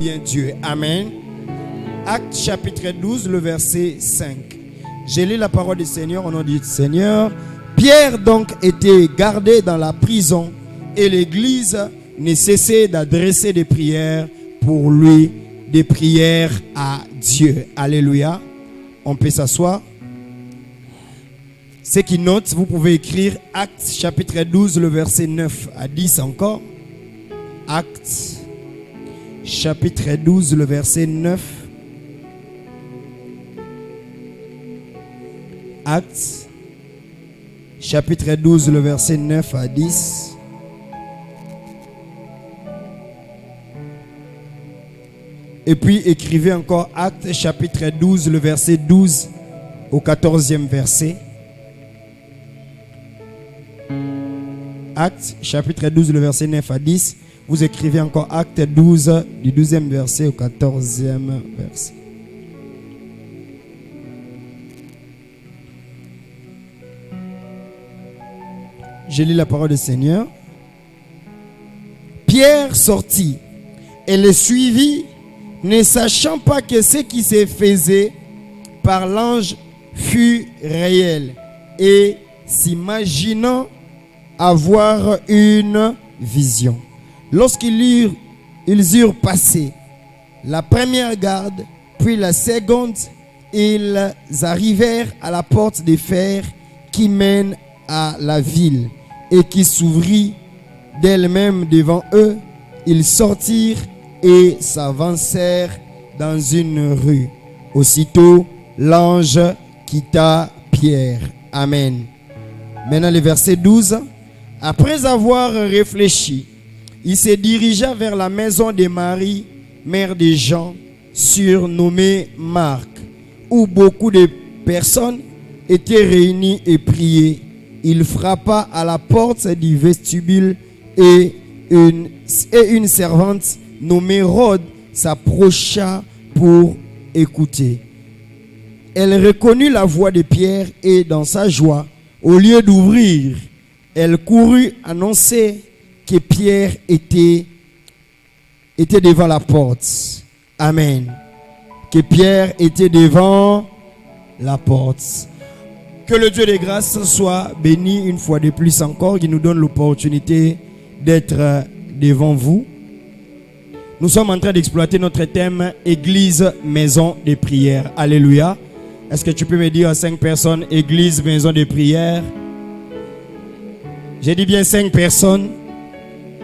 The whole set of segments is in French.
Bien Dieu. Amen. Acte chapitre 12, le verset 5. J'ai lu la parole du Seigneur au nom du Seigneur. Pierre donc était gardé dans la prison et l'église ne cessait d'adresser des prières pour lui, des prières à Dieu. Alléluia. On peut s'asseoir. Ceux qui notent, vous pouvez écrire Acte chapitre 12, le verset 9 à 10 encore. Acte chapitre 12, le verset 9. Acte chapitre 12, le verset 9 à 10. Et puis écrivez encore Acte chapitre 12, le verset 12 au 14e verset. Acte chapitre 12, le verset 9 à 10. Vous écrivez encore Acte 12, du 12e verset au 14e verset. Je lis la parole du Seigneur. Pierre sortit et le suivit, ne sachant pas que ce qui se faisait par l'ange fut réel, et s'imaginant avoir une vision. Lorsqu'ils eurent passé la première garde, puis la seconde, ils arrivèrent à la porte de fer qui mène à la ville et qui s'ouvrit d'elle-même devant eux. Ils sortirent et s'avancèrent dans une rue. Aussitôt, l'ange quitta Pierre. Amen. Maintenant, le verset 12. Après avoir réfléchi, il se dirigea vers la maison de Marie, mère de Jean, surnommée Marc, où beaucoup de personnes étaient réunies et priaient. Il frappa à la porte du vestibule et une servante nommée Rhoda s'approcha pour écouter. Elle reconnut la voix de Pierre et dans sa joie, au lieu d'ouvrir, elle courut annoncer que Pierre était devant la porte. Amen. Que Pierre était devant la porte. Que le Dieu de grâce soit béni une fois de plus encore, qui nous donne l'opportunité d'être devant vous. Nous sommes en train d'exploiter notre thème Église, maison de prière. Alléluia. Est-ce que tu peux me dire à 5 personnes, Église, maison de prière? J'ai dit bien 5 personnes.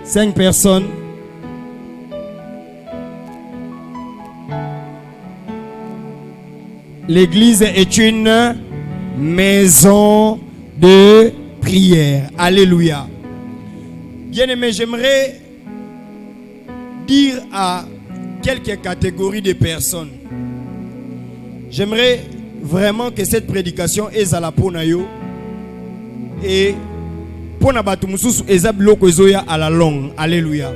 5 personnes. L'église est une maison de prière. Alléluia. Bien-aimé, j'aimerais dire à quelques catégories de personnes. J'aimerais vraiment que cette prédication est à la ponayo et pona batu mususu ezabiloko ezoya à la longue. Alléluia.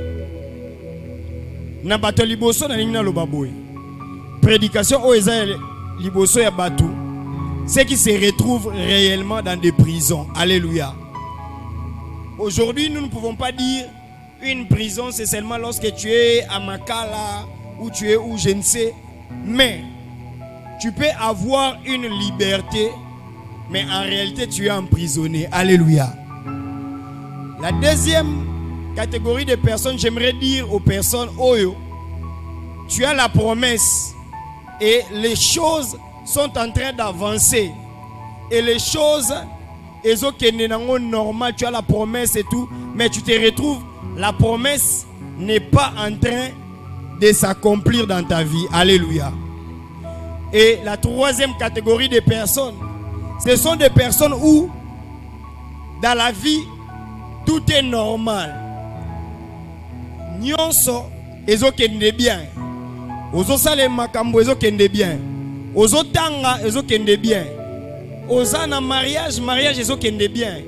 Na bato liboso na nina lobaboy. Prédication o eza liboso ya batu, ceux qui se retrouvent réellement dans des prisons. Alléluia. Aujourd'hui, nous ne pouvons pas dire une prison, c'est seulement lorsque tu es à Makala ou tu es où je ne sais. Mais tu peux avoir une liberté, mais en réalité, tu es emprisonné. Alléluia. La deuxième catégorie de personnes, j'aimerais dire aux personnes, Oyo, tu as la promesse et les choses sont en train d'avancer. Et les choses, normal, tu as la promesse et tout, mais tu te retrouves, la promesse n'est pas en train de s'accomplir dans ta vie. Alléluia. Et la troisième catégorie de personnes, ce sont des personnes où, dans la vie, tout est normal. Nyonso ezokende bien. Ozo sale makambo ezokende bien. Ozo tanga ezokende bien. Oza na mariage ezokende bien.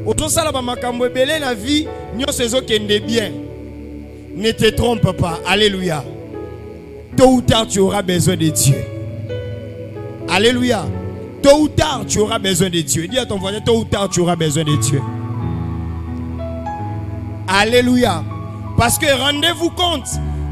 Ozo sala ba makambo ebele na vie, nyonso ezokende bien. Ne te trompe pas. Alléluia. Tôt ou tard tu auras besoin de Dieu. Alléluia. Tôt ou tard tu auras besoin de Dieu. Dis à ton voisin, tôt ou tard tu auras besoin de Dieu. Alléluia. Parce que rendez-vous compte,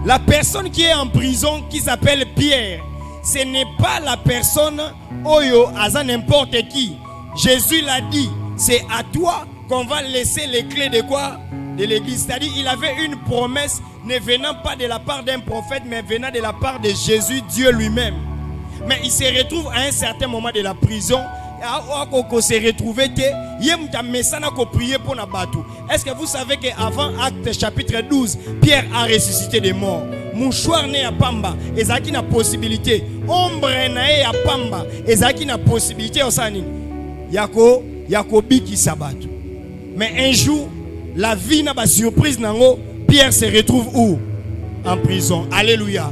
La personne qui est en prison, qui s'appelle Pierre, ce n'est pas la personne Oyo Aza n'importe qui. Jésus l'a dit, c'est à toi qu'on va laisser les clés de quoi? De l'église. C'est-à-dire il avait une promesse ne venant pas de la part d'un prophète, mais venant de la part de Jésus, Dieu lui-même. Mais il se retrouve à un certain moment de la prison. Il s'est retrouvé que est-ce que vous savez qu'avant Acte chapitre 12, Pierre a ressuscité des morts? Mouchoir né à Pamba, ezaki na possibilité. Ombre nae à Pamba, ezaki na possibilité osani. Yako biki sabatu. Mais un jour, la vie n'a pas surprise nango. Pierre se retrouve où? En prison. Alléluia.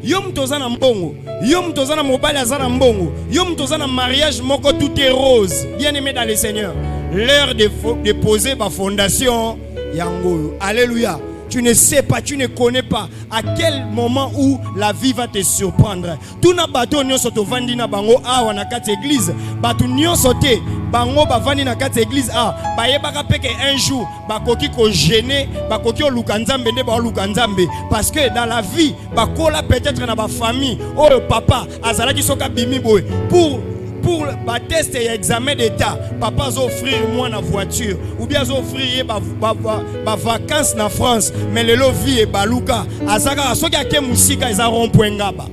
Yom tozana mbongo, yom tozana mobile azana mbongo, yom tozana mariage moko tout est rose. Bien aimé dans le Seigneur, l'heure de poser ma fondation yango. Alléluia. Tu ne sais pas, tu ne connais pas à quel moment où la vie va te surprendre. Tout na bato nyo soto vandi na bango awa na kati église, batu nyo sote bango ba vandi na kati église a ba yebaka peke un jour ba koki ko gêner, ba koki o lukanzambe nde ba lukanzambe parce que dans la vie ba kola peut-être na ba famille oh papa azalaki soka bimi boy pour le test et examen d'état, papa a offrir moi la voiture ou bien offrir ma vacances en France, mais le vie est baluka. Azaka soki ake musika ils auront point ngaba.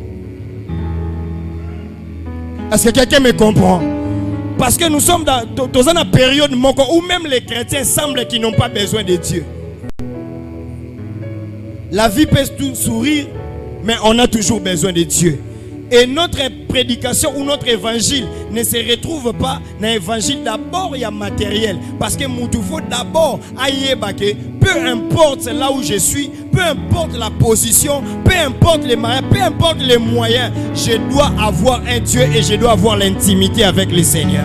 Est-ce que quelqu'un me comprend? Parce que nous sommes dans une période où même les chrétiens semblent qu'ils n'ont pas besoin de Dieu. La vie peut tout sourire, mais on a toujours besoin de Dieu. Et notre prédication ou notre évangile ne se retrouve pas dans l'évangile. D'abord, il y a matériel. Parce que il faut d'abord aïebake. Peu importe là où je suis, peu importe la position, peu importe les moyens, peu importe les moyens, je dois avoir un Dieu et je dois avoir l'intimité avec le Seigneur.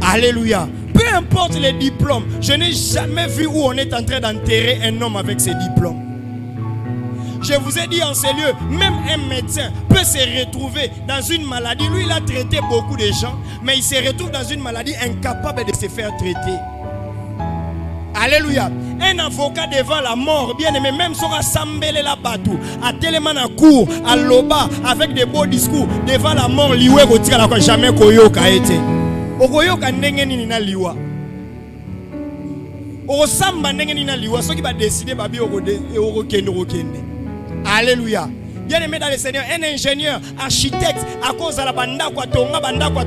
Alléluia. Peu importe les diplômes, je n'ai jamais vu où on est en train d'enterrer un homme avec ses diplômes. Je vous ai dit en ces lieux, même un médecin peut se retrouver dans une maladie. Lui, il a traité beaucoup de gens, mais il se retrouve dans une maladie incapable de se faire traiter. Alléluia. Un avocat devant la mort, bien aimé, même si on a sambelé la batou, à tellement à court, à loba, avec des beaux discours, devant la mort, liwe retire la quoi jamais koyoka été. Okoyoka ndengeni nina liwa. Osamba ndengeni nina liwa, ceux qui va décider babi okende. Alléluia. Bien aimé dans le Seigneur, un ingénieur, architecte, à cause de la bandako, bandako.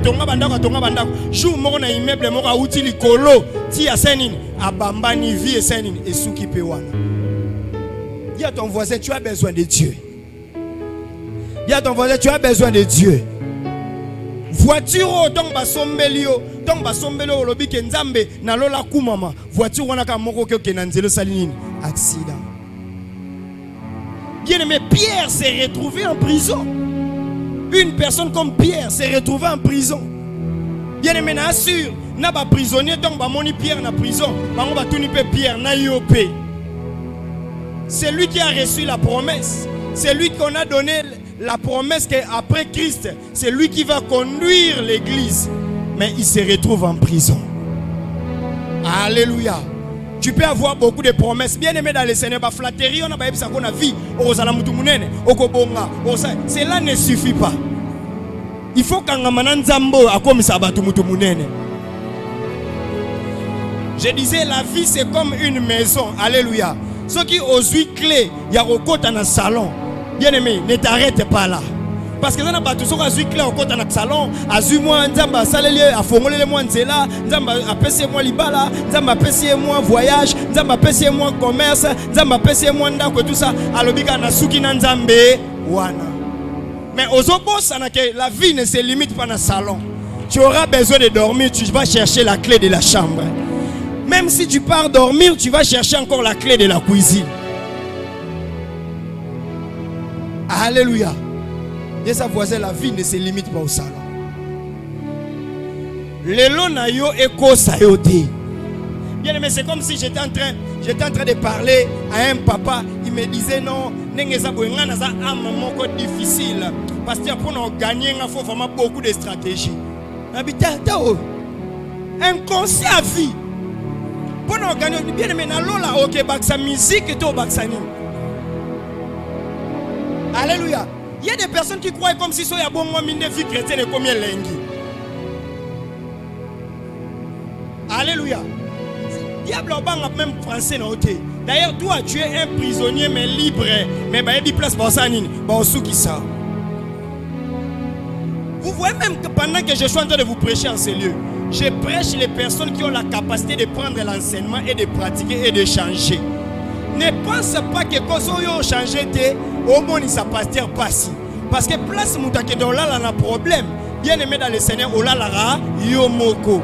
Jour moko na immeuble moko a outil likolo, ti a senin, a bambani vie senin et souki pewana. Dis à ton voisin, tu as besoin de Dieu. Dis à ton voisin, tu as besoin de Dieu. Voiture donc basombelio, donc basombelio lobi ke nzambe na lola kumama. Voiture wana ka moko ke na nzelo salinini, accident. Bien-aimé, Pierre s'est retrouvé en prison. Une personne comme Pierre s'est retrouvée en prison. Bien-aimé, assure, n'a pas prisonnier, donc bah moni Pierre na prison, bah on va tout niper Pierre na yopé. C'est lui qui a reçu la promesse. C'est lui qu'on a donné la promesse qu'après Christ, c'est lui qui va conduire l'église. Mais il se retrouve en prison. Alléluia. Tu peux avoir beaucoup de promesses. Bien aimé dans le Seigneur, flatterie, on a pas ça qu'on a vie. Cela ne suffit pas. Il faut qu'un mananzambo a comme ça munene. Je disais, la vie c'est comme une maison. Alléluia. Ceux qui osent clé, il y a au côté dans le salon. Bien aimé, ne t'arrête pas là. Parce que ça n'a pas tout ça clé au côté dans le salon. Azu moi nzamba saleli afongole le moi nzela, nzamba apesi moi libala, nzamba apesi moi voyage, nzamba apesi moi commerce, nzamba apesi moi ndako tout ça. Alobika na suki na nzambe wana. Mais aux opposés, la vie ne se limite pas dans le salon. Tu auras besoin de dormir, tu vas chercher la clé de la chambre. Même si tu pars dormir, tu vas chercher encore la clé de la cuisine. Alléluia. Et sa voisine, la vie ne se limite pas au salon. Lelo na yo eko sayodi. Bien aimé, c'est comme si j'étais en train de parler à un papa. Il me disait non, n'engeza boenga na za âme moko difficile. Parce que pour nous gagner, il faut vraiment beaucoup de stratégies. Inconscient à vie. Pour nous gagner, bien aimé, na lola ok baksa musique et to baksani. Alléluia. Il y a des personnes qui croient comme si soyez bon moi mine vie chrétienne et combien lengi. Alléluia. Diable a même français non. D'ailleurs toi tu es un prisonnier mais libre. Mais bah il y a place pour ça nini. Bah au qui ça. Vous voyez même que pendant que je suis en train de vous prêcher en ces lieux, je prêche les personnes qui ont la capacité de prendre l'enseignement et de pratiquer et de changer. Ne pense pas que quand vous avez changé, au moins ça passe pas si. Parce que place moutake dans là, on a un problème. Bien aimé dans le Seigneur, on a la yomoko.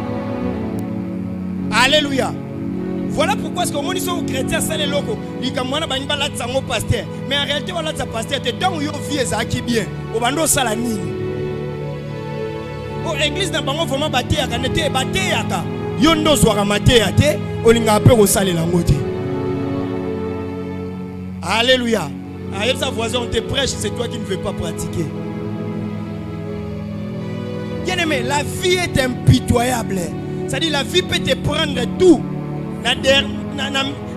Alléluia. Voilà pourquoi est-ce que nous sommes chrétiens, c'est les locaux. Ils comme moi, ils là de pasteur. Mais en réalité, on a de pasteur. C'est dans où ils vivent qui bien. Au bando salanini. Au église n'a pas vraiment battu à canete, battu à ka. Yondo soira maté à te, on l'inga appelé au salé la moitié. Alléluia. Avec sa voisin, on te prêche, c'est toi qui ne veux pas pratiquer. Bien aimé, la vie est impitoyable. C'est-à-dire la vie peut te prendre tout.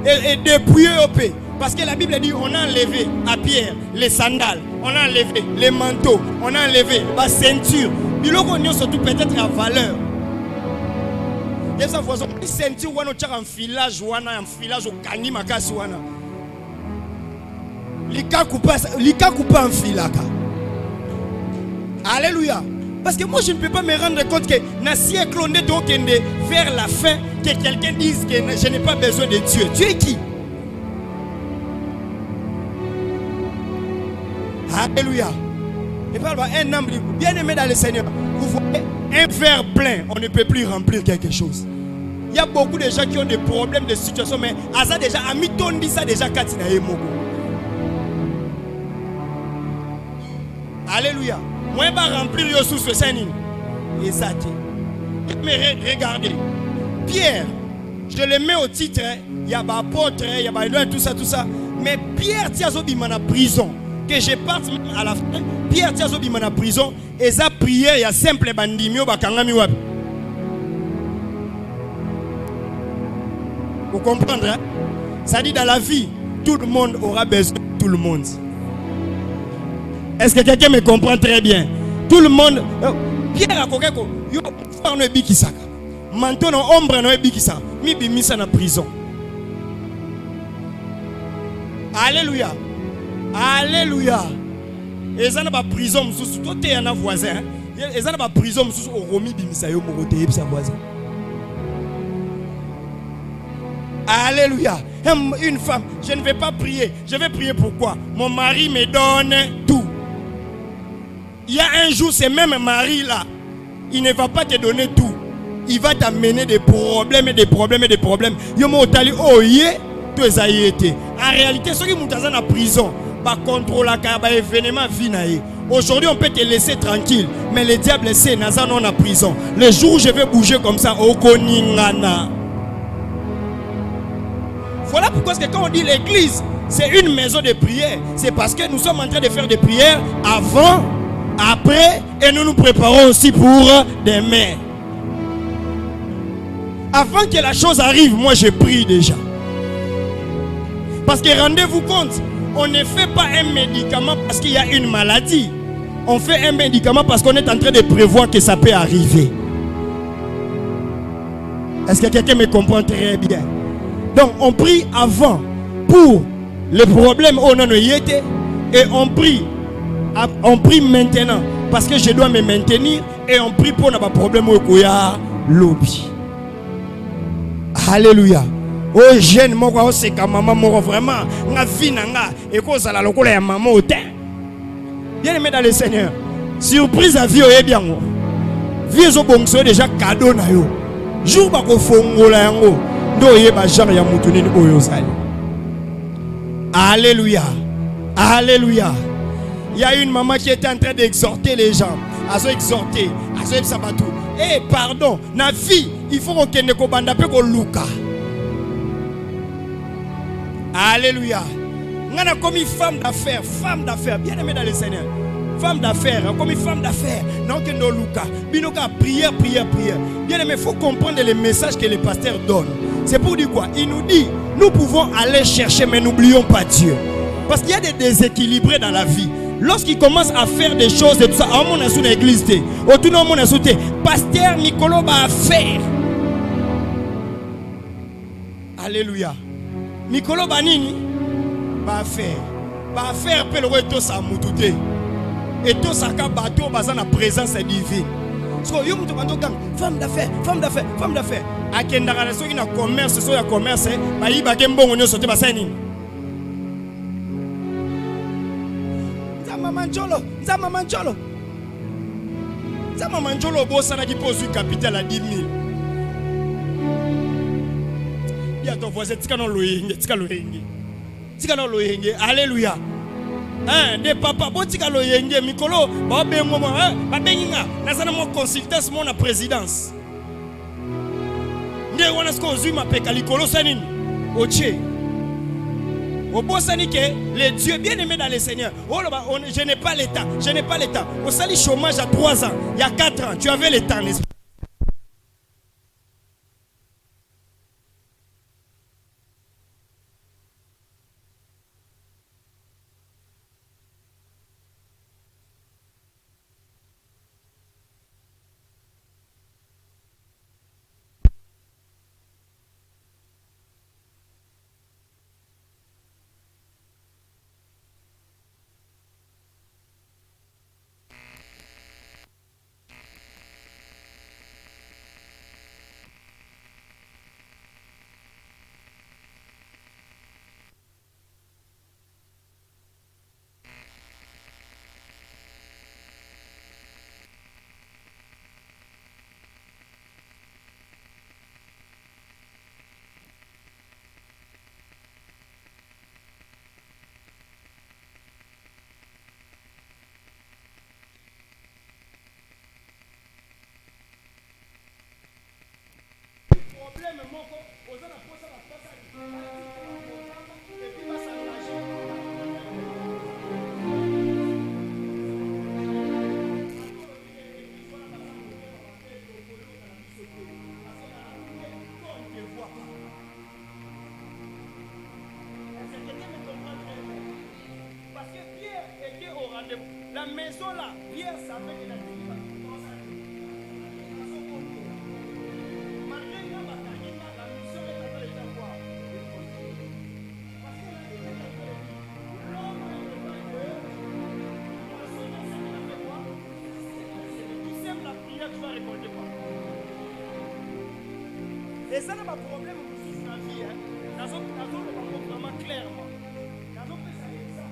Et dépouiller au pays. Parce que la Bible dit on a enlevé à Pierre les sandales, on a enlevé les manteaux, on a enlevé la ceinture. Il a surtout peut-être à valeur. Et ça voisin, une ceinture ou un filage au Kani Makasi wana. Lika coupa un filaka. Alléluia. Parce que moi je ne peux pas me rendre compte que na siècle on est donc vers la fin que quelqu'un dise que je n'ai pas besoin de Dieu. Tu es qui? Alléluia. Et parle un homme bien aimé dans le Seigneur. Vous voyez, un verre plein, on ne peut plus remplir quelque chose. Il y a beaucoup de gens qui ont des problèmes de situation, mais à ça déjà, à mi-ton dit ça déjà, Katina et Mogo. Alléluia. Moi, je vais remplir le sous ce Seigneur. Et ça, mais regardez, Pierre, je le mets au titre, il y a des apôtres, il y a des tout ça. Mais Pierre, tu as en prison. Que je parte même à la fin. Pierre, tu as en prison. Et ça, prière, il y a simple bandimio, bakangami wabi. Vous comprenez, hein? Ça dit dans la vie, tout le monde aura besoin de tout le monde. Est-ce que quelqu'un me comprend très bien? Tout le monde. Pierre a kokeko. Yo faire no bikisaka. Manto no ombre no bikisa. Mi bimisa na prison. Alléluia. Alléluia. Et ça n'a pas prison sous toi t'es un voisin. Et ça n'a pas prison sous au romi bimisa yo moko te sa voisin. Alléluia. Une femme, je ne vais pas prier. Je vais prier pourquoi? Mon mari me donne tout. Il y a un jour, ce même mari-là, il ne va pas te donner tout. Il va t'amener des problèmes et des problèmes et des problèmes. En réalité, ceux qui sont en prison, contrôler l'événement. Aujourd'hui, on peut te laisser tranquille. Mais le diable sait, Nazan non en prison. Le jour où je vais bouger comme ça, Okoningana. Voilà pourquoi quand on dit l'église, c'est une maison de prière. C'est parce que nous sommes en train de faire des prières avant, après, et nous nous préparons aussi pour demain. Avant que la chose arrive, moi je prie déjà. Parce que rendez-vous compte, on ne fait pas un médicament parce qu'il y a une maladie. On fait un médicament parce qu'on est en train de prévoir que ça peut arriver. Est-ce que quelqu'un me comprend très bien? Donc on prie avant pour les problèmes où on en était et on prie maintenant parce que je dois me maintenir et on prie pour nos problèmes où il y a lobby. Alléluia. Oh jeune moi c'est comme maman moi vraiment nga vie nanga et cause la lokola ya maman au temps. Bien aimé dans le Seigneur. Surprise à vie oye bien ngo. Vie zo bongso déjà cadeau na yo. Jour ba ko fongola yango. Alléluia. Alléluia. Il y a une maman qui était en train d'exhorter les gens. Elle a exhorté. Elle a sabatou. Eh, pardon. Na vie, il faut qu'on ne banda pe ko luka. Alléluia. On a comme une femme d'affaires, bien aimée dans le Seigneur. Femme d'affaires, comme une femme d'affaires. Non que no luka. Binoka prière. Bien aimé, il faut comprendre les messages que les pasteurs donnent. C'est pour dire quoi? Il nous dit, nous pouvons aller chercher, mais n'oublions pas Dieu. Parce qu'il y a des déséquilibrés dans la vie. lorsqu'il commence à faire des choses et tout ça, on a sous l'église, autour de mon assoté, pasteur Nicolo va faire. Alléluia. Nicolo Banini va faire peu le roi tout ça moutouté. Et tout ça quand bateau basant la présence divine. Parce que yom to bandogang femme d'affaires. A kendara na soki na commerce so ya commerce, ba yiba ke mbongo nyo sote basani. Zama mancholo bossa na ki posu capital à 10 000. Ya ton voisin tika no loyenge. Alléluia. De papa botika loyenge mikolo ba bengo ba benginga nazana mo consultance mo na présidence. Nde wana sko zuma peka likolo sanini. Oche. Obosani que les dieux bien-aimés dans le Seigneur. Je n'ai pas l'état. Au sali chômage à 3 ans, il y a 4 ans, tu avais l'état, n'est-ce pas? La maison là, Pierre savait qu'il a dit. Et ça n'a pas de problème dans la vie. Dans le vraiment clairement. Dans le ça.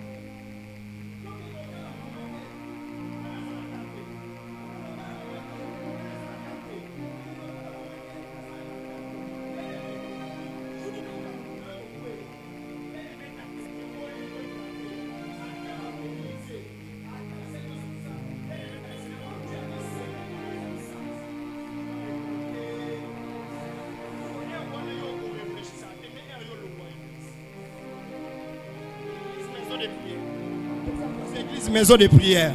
Maison de prière.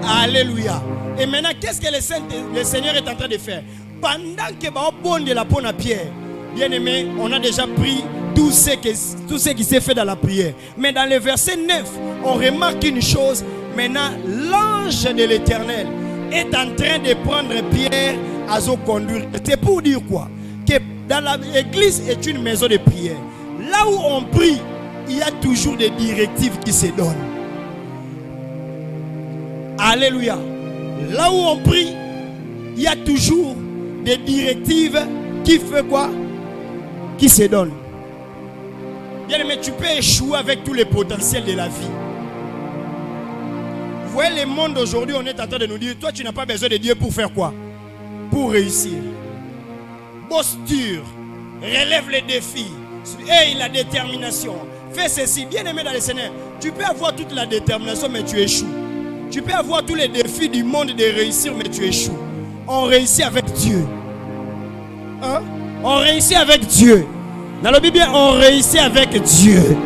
Alléluia. Et maintenant, qu'est-ce que le Seigneur est en train de faire? Pendant que bon de la peau à Pierre, bien aimé, on a déjà pris tout ce qui s'est fait dans la prière. Mais dans le verset 9, on remarque une chose. Maintenant, l'ange de l'Éternel est en train de prendre Pierre à se conduire. C'est pour dire quoi? Que dans l'église est une maison de prière. Là où on prie, il y a toujours des directives qui se donnent. Alléluia. Là où on prie, il y a toujours des directives qui fait quoi? Qui se donnent. Bien aimé, tu peux échouer avec tous les potentiels de la vie. Vous voyez le monde aujourd'hui, on est en train de nous dire, toi tu n'as pas besoin de Dieu pour faire quoi? Pour réussir. Posture, relève les défis, aie la détermination. Fais ceci, bien aimé dans le Seigneur. Tu peux avoir toute la détermination, mais tu échoues. Tu peux avoir tous les défis du monde de réussir, mais tu échoues. On réussit avec Dieu. Hein? On réussit avec Dieu. Dans la Bible, on réussit avec Dieu.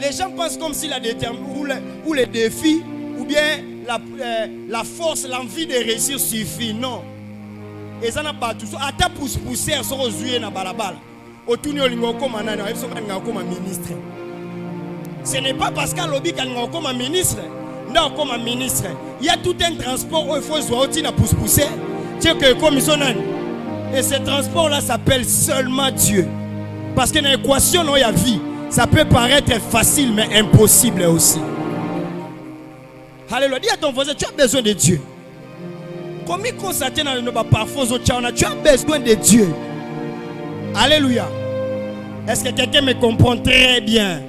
Les gens pensent comme si la détermination ou les défis, ou bien la force, l'envie de réussir suffit. Non. Et ça n'a pas tout ça. Ata pousser sur aux yeux na balabala. Au tourner au lingo comme un ministre. ce n'est pas parce qu'à lobby quand on comme un ministre. Non, comme un ministre. Il y a tout un transport où il faut se pousser. C'est que comme ils sont. Et ce transport-là s'appelle seulement Dieu. Parce que dans l'équation, il y a vie. Ça peut paraître facile, mais impossible aussi. Alléluia. Dis à ton voisin, tu as besoin de Dieu. Comme il constate dans le parfum, tu as besoin de Dieu. Alléluia. Est-ce que quelqu'un me comprend très bien?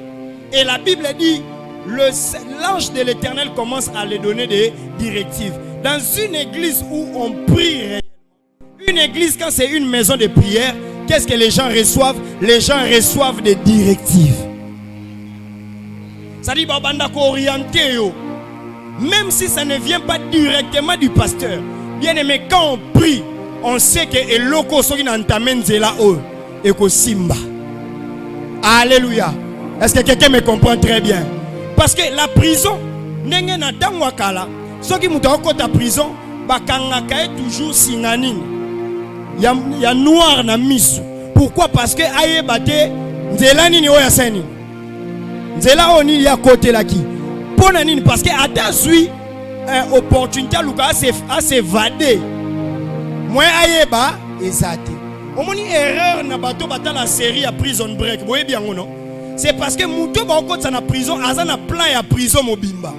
Et la Bible dit, l'ange de l'Éternel commence à lui donner des directives. Dans une église où on prie réellement, une église quand c'est une maison de prière, qu'est-ce que les gens reçoivent? Les gens reçoivent des directives. Ça dit, même si ça ne vient pas directement du pasteur. Bien aimé, quand on prie, on sait que les locaux sont là-haut et que Simba. Alléluia. Est-ce que quelqu'un me comprend très bien? Parce que la prison, n'est na wakala. Ceux qui montent en ta prison, bakangaka est toujours sinanine. Il y a noir na misu. Pourquoi? Parce que aye bate nzela nini oya seni. Nzela oni ya côté là qui. Pona nini parce que ata zui opportunité luka à s'évader. Moi aye ba ezate. Omoni erreur na bato bata la série à Prison Break. Vous voyez bien ou non? C'est parce que Mouto Bako na prison, azana plan ya prison mobimba.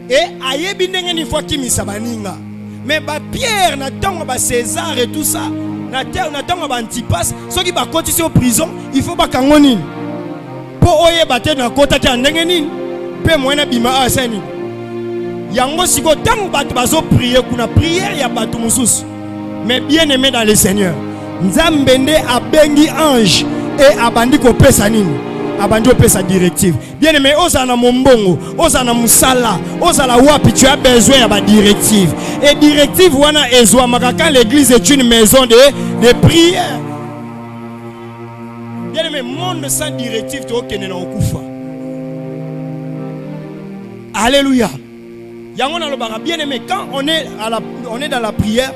Et aye binenge ni fois qui misabaninga. Mais ba Pierre na tango ba César et tout ça, na tango ba Antipas, ceux qui ba continuer en prison, il faut ba kangoni. Po oye baté na kota ta ndenge nini? Pe moina bima asani. Yango siko tango ba bazo prier kuna prière ya bato mususu. Mais bien aimé dans le Seigneur, Nzambende a bengi ange et abandi ko pesa nini? Abandi ko pesa directive. Bien aimé, osana mombongo, osana musala, osala wapi, tu as besoin de directive. Et directive wana ezwa makaka l'église est une maison de prière. Bien aimé, monde sans directive tu okene na okufa. Alléluia. Yango na lobara bien aimé, quand on est dans la prière,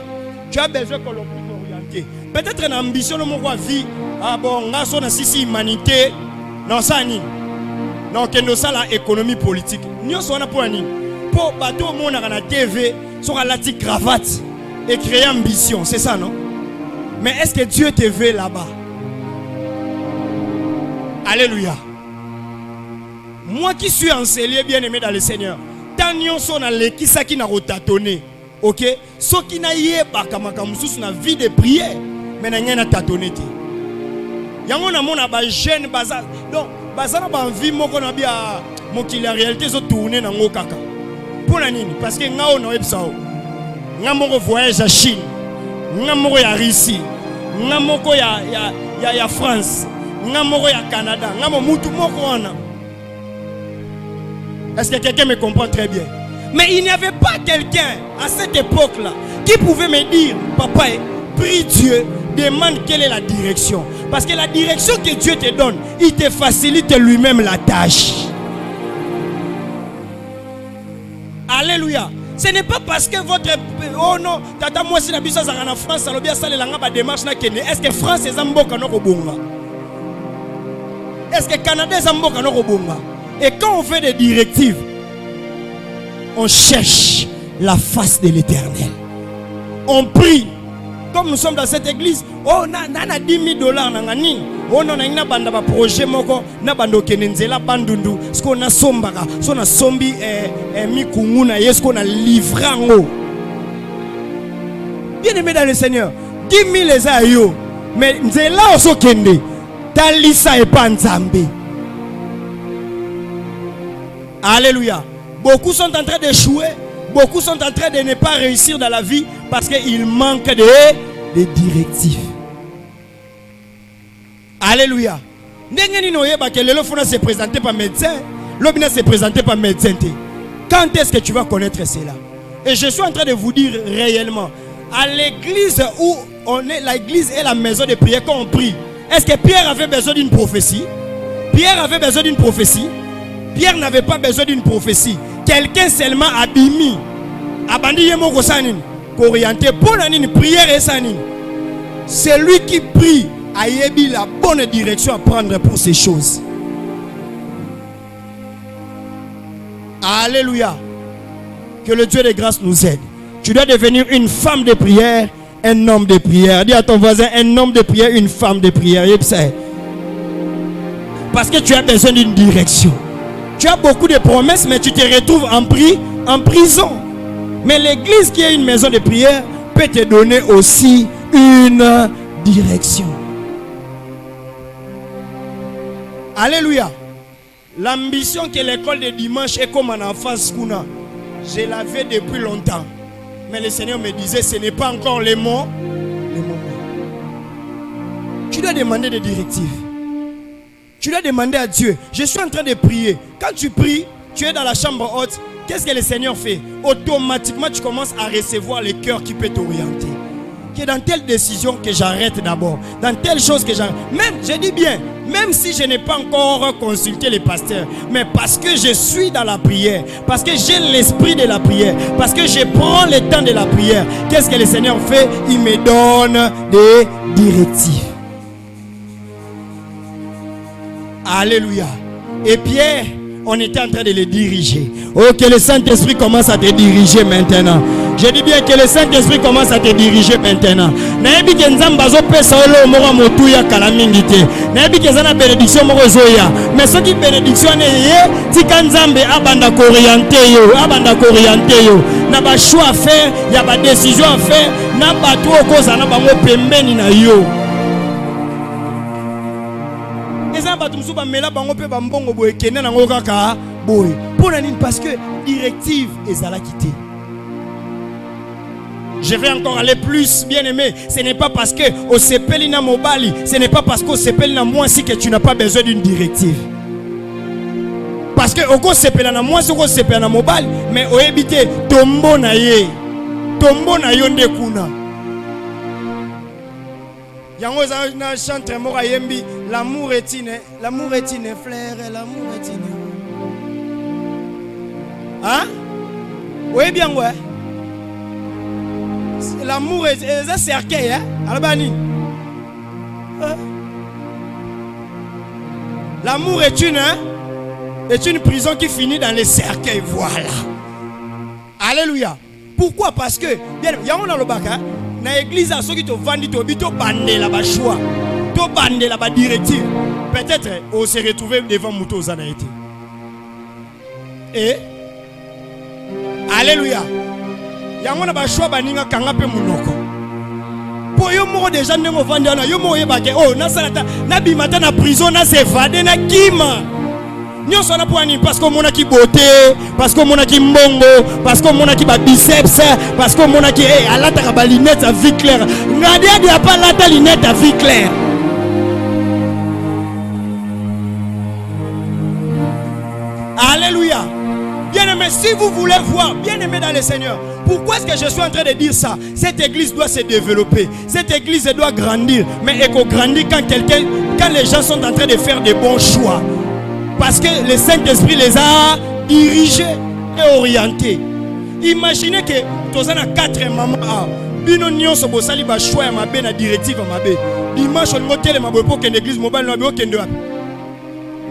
tu as besoin qu'on l'on puisse orienter. Peut-être une ambition de mon vie, ah bon, on a son assisi humanité, non ça ni, non que nous ça la économie politique. Nous sommes pour ni, pour bateau au monde à la TV, sur la cravate et créer ambition, c'est ça non? Mais est-ce que Dieu te veut là-bas? Alléluia. Moi qui suis enseigné bien aimé dans le Seigneur, tant nous sommes dans l'équipe qui n'a rotatonné. Ok, ce qui n'a pas de na vie de prière, mais n'a pas tâtonné. Yango na mona ba jeune bazal. Donc bazana ba vie moko na bia mo ki la réalité zo tourner na ngokaka. Pour la nini? Parce que ngao na websao. Ngamo voyage à Chine. Ngamo ya Russie. Ngamo ya France. Ngamo ya Canada. Ngamo mutu moko wana. Est-ce que quelqu'un me comprend très bien? Mais il n'y avait pas quelqu'un à cette époque-là qui pouvait me dire, papa, prie Dieu, demande quelle est la direction. Parce que la direction que Dieu te donne, il te facilite lui-même la tâche. Alléluia. Ce n'est pas parce que votre... Oh non, tata moi si la bise en France, ça bien ça les langues démarche na kene. Est-ce que France est zamboka no kobonga? Est-ce que Canada est zamboka no kobonga? Et quand on fait des directives, on cherche la face de l'Éternel. On prie. Comme nous sommes dans cette église, oh, na 10 000 $, nangani. Oh, non, na banda ba projet moko, na bando kenenzela bandundu. Ce qu'on a sombaka, ce qu'on a sombi mikunguna, est-ce qu'on a livrango. Bien aimé dans le Seigneur, 10 000 les ayo, mais nzela oso kende, talisa et pas nzambe. Alléluia. Beaucoup sont en train d'échouer. Beaucoup sont en train de ne pas réussir dans la vie parce qu'il manque de directives. Alléluia. L'Ofona s'est présenté par médecin. L'Obina s'est présenté par médecin. Quand est-ce que tu vas connaître cela? Et je suis en train de vous dire réellement, à l'église où on est, l'église est la maison de prière quand on prie. Est-ce que Pierre avait besoin d'une prophétie? Pierre avait besoin d'une prophétie? Pierre n'avait pas besoin d'une prophétie. Quelqu'un seulement abimi. Abandi yemo kosanin. Orienté pour la prière et sanin. C'est lui qui prie a la bonne direction à prendre pour ces choses. Alléluia. Que le Dieu de grâce nous aide. Tu dois devenir une femme de prière, un homme de prière. Dis à ton voisin, un homme de prière, une femme de prière. Parce que tu as besoin d'une direction. Tu as beaucoup de promesses, mais tu te retrouves en prison. Mais l'église qui est une maison de prière peut te donner aussi une direction. Alléluia. L'ambition que l'école de dimanche est comme en enfance, je l'avais depuis longtemps. Mais le Seigneur me disait, ce n'est pas encore le moment. Tu dois demander des directives. Tu dois demander à Dieu. Je suis en train de prier. Quand tu pries, tu es dans la chambre haute. Qu'est-ce que le Seigneur fait? Automatiquement, tu commences à recevoir le cœur qui peut t'orienter. Que dans telle décision que j'arrête d'abord. Dans telle chose que j'arrête. Même, je dis bien, même si je n'ai pas encore consulté les pasteurs, mais parce que je suis dans la prière, parce que j'ai l'esprit de la prière, parce que je prends le temps de la prière, qu'est-ce que le Seigneur fait? Il me donne des directives. Alléluia. Et Pierre, on était en train de le diriger. Oh, que le Saint-Esprit commence à te diriger maintenant. Je dis bien que le Saint-Esprit commence à te diriger maintenant. Naebi ke nzamba zo pesa olo moko motuya kala mingi te. Naebi ke zana bénédiction moko zoya. Mais ce qui bénédiction ne ye tika nzambe abanda korienter yo, na ba choix à faire, ya ba décision à faire, na ba to koza na bango pembeni na yo. Parce que directive est à la quitter. Je vais encore aller plus, bien aimé. Ce n'est pas parce que au Sepelina Mobali, ce n'est pas parce qu'au Sepelina moi si que tu n'as pas besoin d'une directive. Parce que au Sepelina moi si au Sepelina Mobali, mais au habité tombo na yonde kuna. Yango na chantre mora yembi, l'amour est une fleur, l'amour est une. Hein? Oui bien ouais. L'amour est un cercueil, hein? Albani. L'amour est une prison qui finit dans les cercueils, voilà. Alléluia. Pourquoi? Parce que bien, yango na lobaka. Dans l'église, à ceux qui te vendent, tu bandé là-bas choix, tu bandé là-bas directive. Peut-être on s'est retrouvé devant Mouto Zanaïti. Et Alléluia. Yango na ba choix baninga kanga pe munoko. Po yo moko déjà ndemo vanda na yo mo yebake oh na salata na bimata na prison na s'évader na kima. Nyonso na poani parce que mon a qui beauté, parce que mon a qui mbongo, parce que mon a qui ba biceps, parce que mon a qui à la ta lunette à vie claire. Nadia dia pas la ta lunette à vie claire. Alléluia. Bien-aimé, si vous voulez voir, bien-aimé dans le Seigneur, pourquoi est-ce que je suis en train de dire ça? Cette église doit se développer, cette église doit grandir, mais elle grandit quand les gens sont en train de faire des bons choix. Parce que le Saint-Esprit les a dirigés et orientés. Imaginez que tu as 4 mamans. Bino nyonso bosali ba choix ya mabe na directive ya mabe. Dimanche on motele mabo pour que l'église mobile no be kende wapi.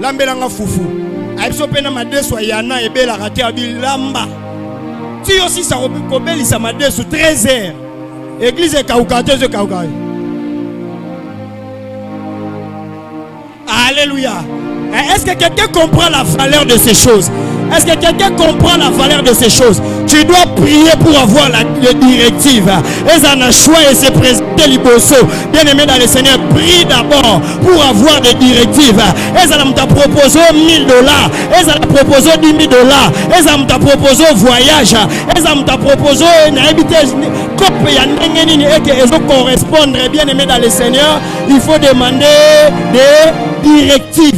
Lambelanga fufu. Abiso pena madeso yana ebela raté abilamba. Si aussi ça kobeli sa madeso 13h. Église e kaukatezo kaukai. Alléluia. Est-ce que quelqu'un comprend la valeur de ces choses? Est-ce que quelqu'un comprend la valeur de ces choses? Tu dois prier pour avoir la directive. Et ça n'a choix et se présenter liboso. Bien aimé dans le Seigneur, prie d'abord pour avoir des directives. Et ça m'a proposé $1000. Et ça m'a proposé $10,000. Et ça m'a proposé voyage. Et ça m'a proposé une habitation. Comme il y a et que correspondre bien aimé dans le Seigneur, il faut demander des directives.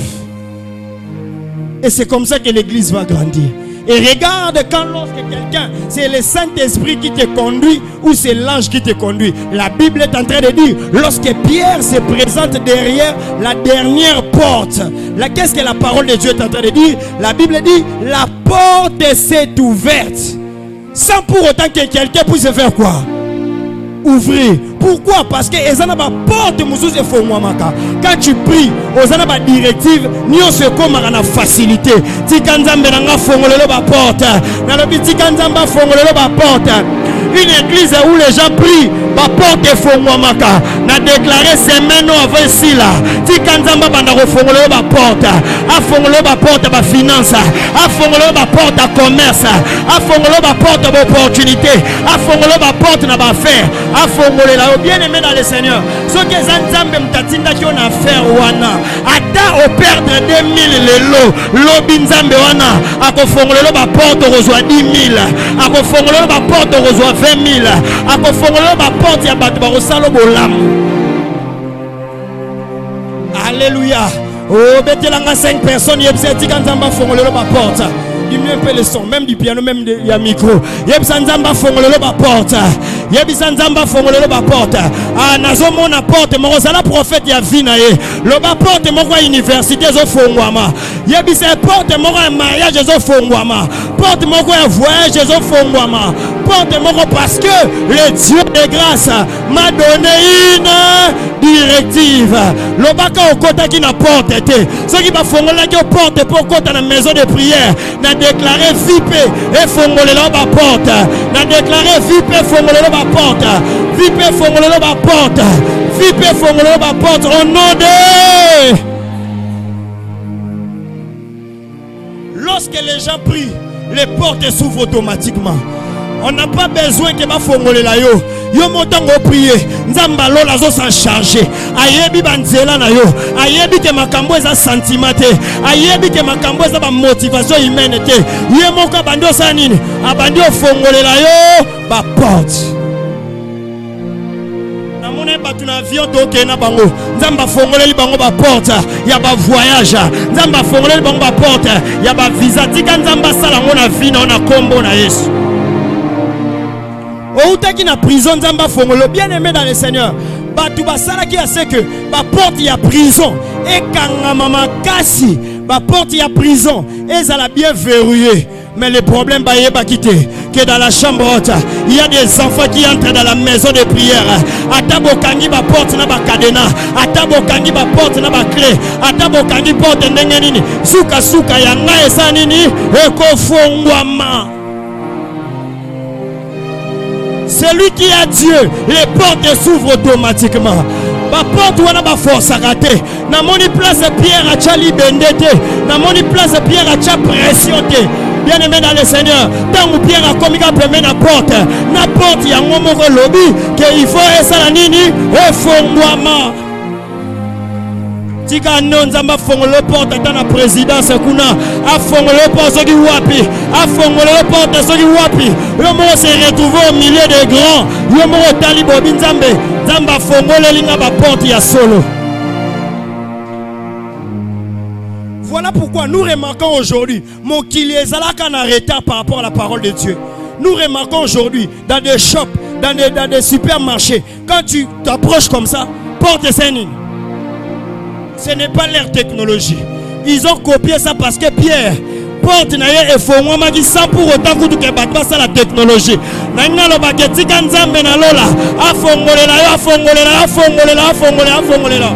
Et c'est comme ça que l'église va grandir. Et regarde quand lorsque quelqu'un, c'est le Saint-Esprit qui te conduit ou c'est l'ange qui te conduit. La Bible est en train de dire, lorsque Pierre se présente derrière la dernière porte, qu'est-ce que la parole de Dieu est en train de dire? La Bible dit, la porte s'est ouverte. Sans pour autant que quelqu'un puisse faire quoi? Ouvrir. Pourquoi? Parce que ezana ba porte mususu efongwamaka. Quand tu pries, ozana ba directive, nyonso ekomaka na facilité. Tika nzambe na nga fongolelo ba porte. Na lobi tika nzamba fongolelo ba porte. Une église où les gens prient, ba porte efongwamaka. Na déclarer semaine avant ici là. Tika nzamba banda ko fongolelo ba porte. A fongolelo ba porte ba finance. A fongolelo ba porte à commerce. A fongolelo ba porte ba opportunité. A fongolelo ba porte na ba affaire. A fongolela bien aimé dans le Seigneur. Ce que Zanzambe mtatinda qui on a affaire wana. Ata au perdre 2000 lelo. Lobi nzambe wana. Ako fongolela ba porte reçoit 10 000. Ako fongolela ba porte reçoit 20 000. Ako fongolela ba porte ya bato ba rosalo bolam. Alléluia. Oh, betelanga 5 personnes. Yebse tika nzamba fongolela ba porte. Diminue un peu le son, même du piano, même du micro. Yebsa nzamba fongolelo ba porte. Yebsa nzamba fongolelo ba porte. Ah, nazo mona porte, moko zala prophète ya vina ye. Lo ba porte moko université zo fongwama. Yebisa porte moko mariage zo fongwama. Porte moko ya voyage zo fongwama. Porte moko parce que le Dieu de grâce m'a donné une directive. Lo baka okota ki na porte te. Ce qui va fongola ki porte pour kota na maison de prière. Na déclaré VIP et fongolela ba porte. Na déclaré VIP et fongolela ba porte. VIP et fongolela ba porte. VIP et fongolela ba porte au nom de... Lorsque les gens prient, les portes s'ouvrent automatiquement. On n'a pas besoin que ma fongolela yo. Yo montango prier. Nzamba lola zo s'en charger. Ayebi banzela na yo. Ayebi ke makambo eza sentiment te. Ayebi ke makambo eza ba motivation humaine te. Ye moka bando sa nini? Abandi ofongolela yo ba porte. Na mona batu na avion toke na bango. Nzamba fongoleli bango ba porte ya ba voyage. Nzamba fongoleli bango ba porte ya ba visa. Tika nzamba sala ngona vina na kombo na Yesu. Ou qui na prison nzamba fongolo bien aimé dans le Seigneur. Batu basala qui a c'est que ba porte ya prison et kanga mama kasi ba porte ya prison et ça la bien verrouillé. Mais le problème bah yeba quitter que dans la chambre haute il y a des enfants qui entrent dans la maison de prière. Atabo kangi ba porte na ba cadena, atabo kangi ba porte na ba clé, atabo kangi porte ndenge nini suka suka ya ngai esa nini eko fongwama. Celui qui a Dieu, les portes s'ouvrent automatiquement. Ma porte ou na force à rater. Na moni place Pierre à Chali Bendete. Na moni place Pierre à Cha pression. Bien aimé dans le Seigneur. Tant que Pierre a commis à première la porte. Na porte ya ngomoko lobby que il faut esa la nini et fongwama. Tika non zamba fongolo porte dans la présidence kuna a fongolo porte soki wapi a fongolo porte soki wapi yo mo se retrouver au milieu des grands yo mo tali bobi nzambe zamba fongolo linga ba porte ya solo. Voilà pourquoi nous remarquons aujourd'hui mon qu'il est en retard par rapport à la parole de Dieu. Nous remarquons aujourd'hui dans des shops, dans des supermarchés, quand tu t'approches comme ça, porte saine. Ce n'est pas leur technologie. Ils ont copié ça parce que Pierre porte naye efongwa maki sans pour autant que tu battre ça la technologie. Nanga lo baketi kanzambe na lola afongolela yo afongolela afongolela afongolela afongolela.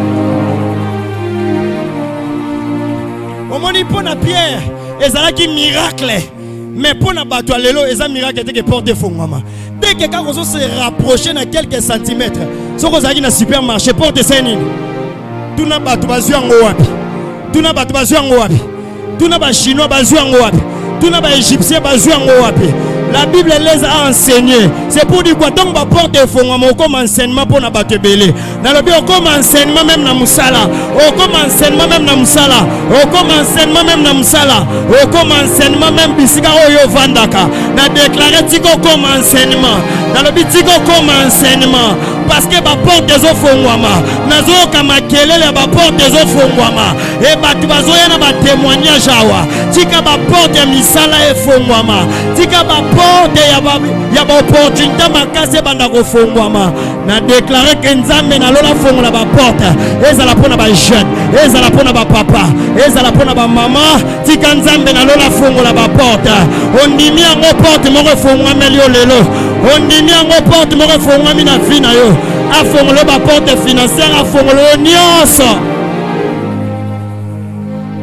Omoni pona Pierre ezalaki miracle. Mais pona bato lelo eza miracle te que porte efongwama. Dès que quand on se rapprocher na quelques centimètres, soko zaki na supermarché porte senini. Tuna batu bazuango wapi? Tuna batu bazuango wapi? Tuna ba chinois bazuango wapi? Tuna ba égyptien bazuango wapi? La Bible les a enseignés. C'est pour dire quoi? Donc, porte de fond, on comme enseignement pour na battre belé. Dans le bio, comme enseignement même na musala. Oh, comme enseignement même na musala. Oh, comme enseignement même na musala. Oh, comme enseignement même bisika oyo vandaka. Na déclaré tiko comme enseignement. Dans le bio, tiko comme enseignement. Parce que ba porte des ofongwama. Nazo kama kelele ba porte des ofongwama. Et batu bazoya na ba témoignage awa. Tika ba porte ya misala efongwama. Tika ba porte ya ba opportunité makase banda ko fongwama. Na déclarer que nzambe na lola fongola ba porte. Ezala pona ba jeune, ezala pona ba papa, ezala pona ba mama. Tika nzambe na lola fongola ba porte. Ondimi yango porte moko fongwa melio lelo. Ondimi yango porte moko fongwa mina fina yo. afongolo ba porte financière, afongolo nyonso.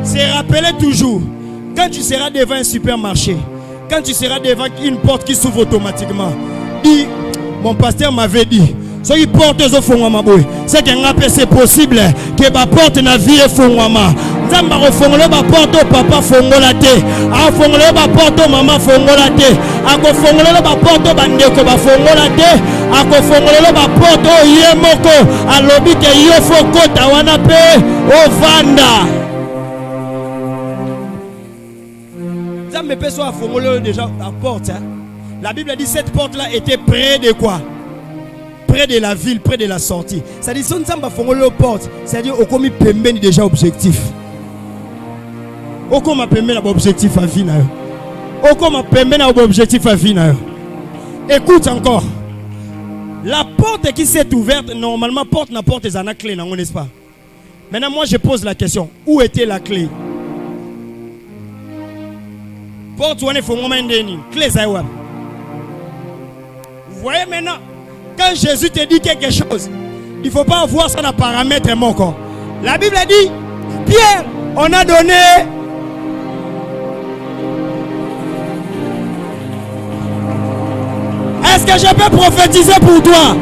C'est rappeler toujours, quand tu seras devant un supermarché, quand tu seras devant une porte qui s'ouvre automatiquement, dis, mon pasteur m'avait dit, si une porte est c'est que c'est possible que la porte na vie est fongwama. Nzamba refongolo ba porte au papa fongola te, a fongolo ba porte au maman fongola te, a ko fongolo ba porte au bandeko ba fongola te, a ko fongolo ba porte au yemoko, a lobi ke yo foko tawana pe au vanda. Nzamba pe so a fongolo déjà la porte. La Bible dit cette porte là était près de quoi? Près de la ville, près de la sortie. C'est-à-dire, si on a fait une porte, c'est-à-dire, on a déjà objectif. On a objectif à vie. On a objectif à vie. Écoute encore. La porte qui s'est ouverte, normalement, porte n'a porte des clé, n'est-ce pas? Maintenant, moi, je pose la question. Où était la clé? Porte, où est-ce clé, ça. Vous voyez maintenant? Quand Jésus te dit quelque chose, il ne faut pas voir ça dans le paramètre mon corps. La Bible dit, Pierre, on a donné. Est-ce que je peux prophétiser pour toi?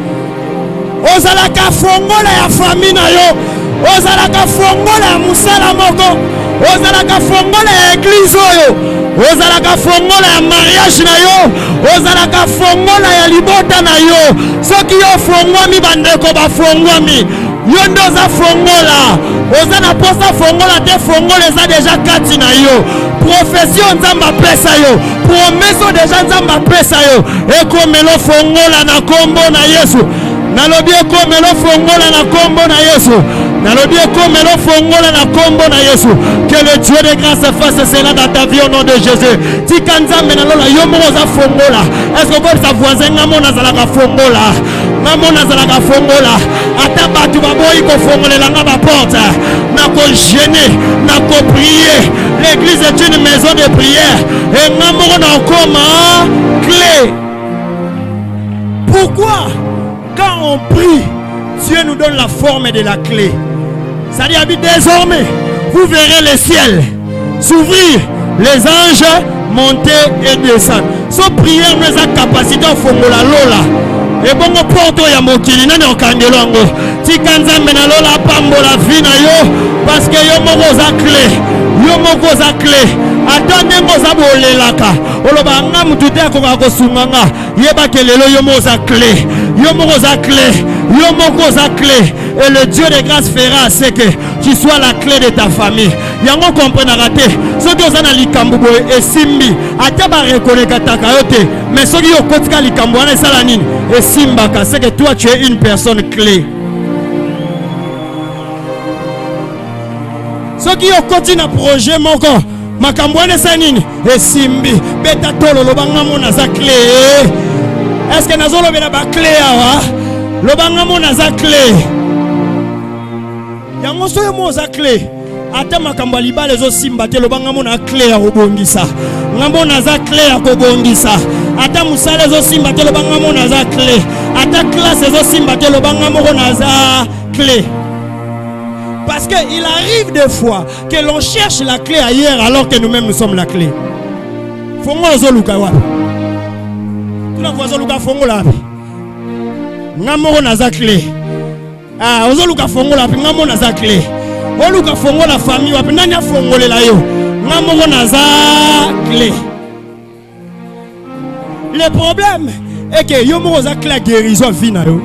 Ozalaka fongola ya famille na yo, ozalaka fongola ya musala moko, ozalaka fongola ya église oyo, ozalaka fongola ya mariage na yo, ozalaka fongola ya libota na yo. Soki yo fongwami bandeko ba fongwami, yo ndoza fongola, ozana posa fongola te fongola eza déjà kati na yo. Profession nzamba pesa yo, promesse déjà nzamba pesa yo, ekomelo fongola na kombo na Yesu. Nalobi ekomelo fongola na kombo na Yesu. Nalobi ekomelo fongola na kombo na Yesu. Que le Dieu de grâce fasse cela dans ta vie au nom de Jésus. Tika nzambe na lola yo moko za fongola. Est-ce que vous sa voisin ngamo na zalaka fongola? Ngamo na zalaka fongola. Ata batu baboyi ko fongolela nga ba porte. Na ko gêner, na ko prier. L'église est une maison de prière. Et ngamo na koma clé. Pourquoi? Quand on prie, Dieu nous donne la forme de la clé. C'est-à-dire, désormais, vous verrez le ciel s'ouvrir, les anges monter et descendre. Sans prière, nous avons capacité à faire la lola. Et bon, on porte ya mokili nani okandelongo. Tikanza mena lola pambola vina yo parce que yo moko za clé. Yo moko za clé. Attendez ngo za bolelaka. Oloba nga mutute akoka kosunganga. Yeba kelelo yo moko za clé. Yo moko za clé. Yo moko za clé. Et le Dieu de grâce fera ce que tu sois la clé de ta famille. Yango comprendre raté. Ceux qui ont likambo et simbi. Ataba reconnaître ta kayote. Mais ceux qui ont kotika likambo wana salanine. Et simbaka, c'est que toi tu es une personne clé. Ceux qui ont continué à projet mon corps. Makambouane sanine. Et simbi. Beta tolo lobanga mona za clé. Est-ce que nazolo bena ba clé awa? Lobanga mona za clé. Yango soyo mo za clé. Ata makambo libala zo simba te lobanga mona clé ya kobongisa. Ngambo na za clé ya kobongisa. Ata musala zo simba te lobanga mona za clé. Ata classe zo simba te lobanga mona za clé. Parce que il arrive des fois que l'on cherche la clé ailleurs alors que nous-mêmes nous sommes la clé. Fongo zo luka wapi? Tuna voisin luka fongo la wapi? Ngambo na za clé. Ah, ozo luka fongo la wapi? Ngambo na za clé. O luka fongo la famille wapi? Nani a fongolela yo? Ngambo na za clé. Le problème est que yo mo za clé guérison vina yo.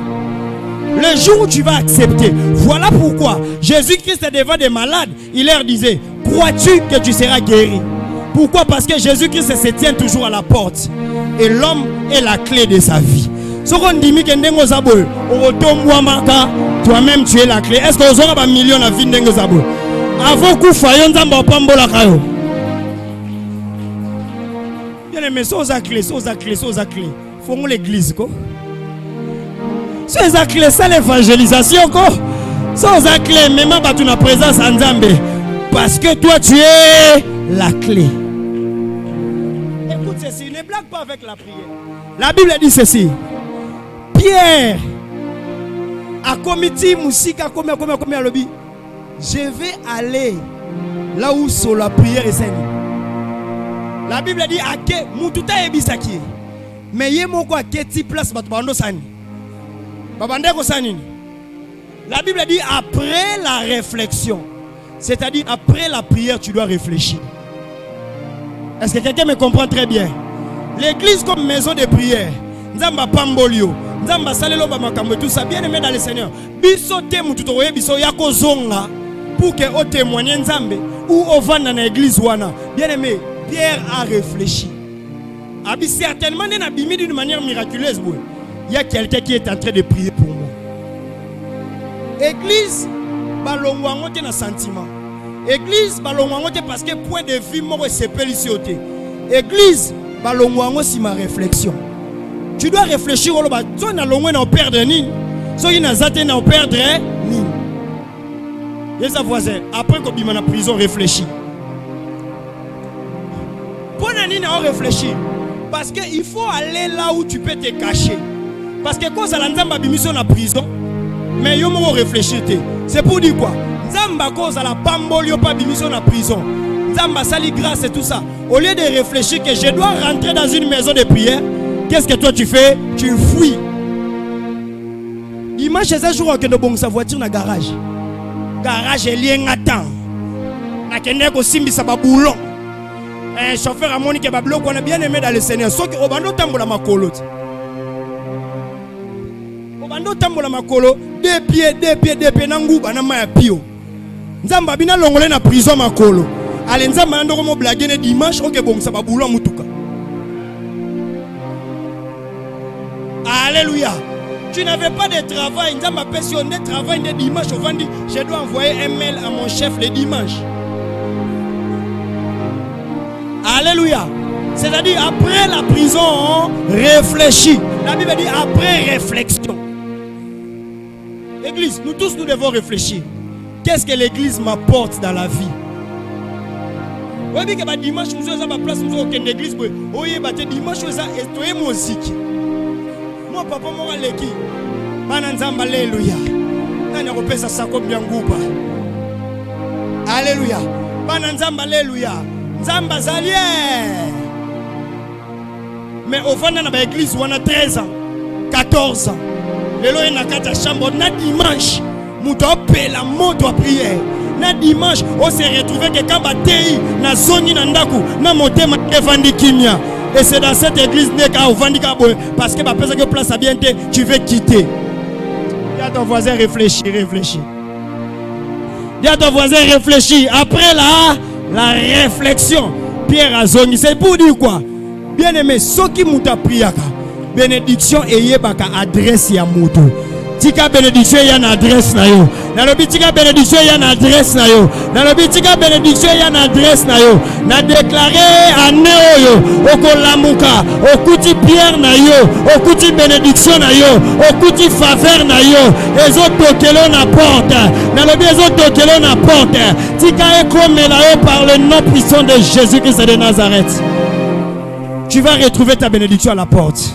Le jour où tu vas accepter, voilà pourquoi Jésus-Christ est devant des malades. Il leur disait, crois-tu que tu seras guéri? Pourquoi? Parce que Jésus-Christ se tient toujours à la porte. Et l'homme est la clé de sa vie. Toi-même tu es la clé. Est-ce que vous aurez un million de vie? Avant que vous ayez bien aimé, c'est la clé, c'est la clé, c'est la clé. Il faut l'église. C'est la clé, c'est l'évangélisation. C'est la clé, même pas tu as présence en Zambé. Parce que toi tu es la clé. Écoute ceci, ne blague pas avec la prière. La Bible dit ceci. Pierre A comité musique, a commis à lobby. Je vais aller là où sur la prière est saine. La Bible dit à que mututa ebisaki. Mais yé moko a quelle place batubando sani. Babandeko sani. La Bible dit après la réflexion. C'est-à-dire après la prière, tu dois réfléchir. Est-ce que quelqu'un me comprend très bien? L'église comme maison de prière. Nzamba pambolio. Nzamba salelo ba makambo tout ça bien aimé dans le Seigneur. Biso te mututo oye biso yako zonga pour que o témoigner nzambe ou au vendre dans l'église wana. Bien aimé, Pierre a réfléchi. Abi certainement n'a bimi d'une manière miraculeuse. Il y a quelqu'un qui est en train de prier pour moi. Église balongwango te na sentiment. Église balongwango te parce que point de vue mo sepeli sioté. Église balongwango si ma réflexion. Tu dois réfléchir au loba. Tu na longwe na perdre ni. So ina zate na perdre ni. Et ça voisin après qu'on bima na prison réfléchit. Pour nani na réfléchir parce que il faut aller là où tu peux te cacher. Parce que quand ça l'anzamba bimiso na prison mais yo mo réfléchir te. C'est pour dire quoi? Nzamba cause à la pambolio pas bimiso na prison. Nzamba sali grâce et tout ça. Au lieu de réfléchir que je dois rentrer dans une maison de prière, qu'est-ce que toi tu fais? Tu fuis. Dimanche c'est un jour que de bon sa voiture na garage. Garage est lié ngatan. Na kende ko simbi sa baboulon. Un chauffeur a monique bablo qu'on a bien aimé dans le Seigneur. Sauf que obando tambola makolo. Obando tambola makolo, deux pieds nanguba na maya pio. Nzamba bina longole na prison makolo. Ale nzamba ndoko mo blague ne dimanche oke bon sa baboulon mutuka. Alléluia. Tu n'avais pas de travail. Nous avons passionné de travail le dimanche. Je dois envoyer un mail à mon chef le dimanche. Alléluia. C'est-à-dire après la prison, on réfléchit. La Bible dit après réflexion. Église, nous tous nous devons réfléchir. Qu'est-ce que l'église m'apporte dans la vie? Oui, que dimanche, nous avons ma place, nous avons aucune église. Oui, dimanche, nous avons musique. Moi, papa, moi, leki. Mananzamba, alléluia. Nani repesa sako bianguba. Alléluia. Mananzamba, alléluia. Nzamba zalie. Mais au fond, dans l'église, on a 13 ans, 14 ans. Le loin na kata chambre, na dimanche, mouto la moto à prière. Na dimanche, on s'est retrouvé que quand batei na zoni na ndaku, na motema evandi kimia. Et c'est dans cette église parce que parce que place à bien tu veux quitter. Dis à ton voisin réfléchis. Dis à ton voisin réfléchis. Après la réflexion, Pierre a zoni. C'est pour dire quoi? Bien aimé, ce qui m'a priaka, bénédiction et yebaka adresse ya muto. Tika bénédiction y a une adresse na yo. Na lobi tika bénédiction y a une adresse na yo. Na lobi tika bénédiction y a une adresse na yo. Na déclaré année yo. Oko lamuka. Okuti pierre na yo. Okuti bénédiction na yo. Okuti faveur na yo. Ezo tokelo na porte. Na lobi ezo tokelo na porte. Tika ekome na yo par le nom puissant de Jésus-Christ de Nazareth. Tu vas retrouver ta bénédiction à la porte.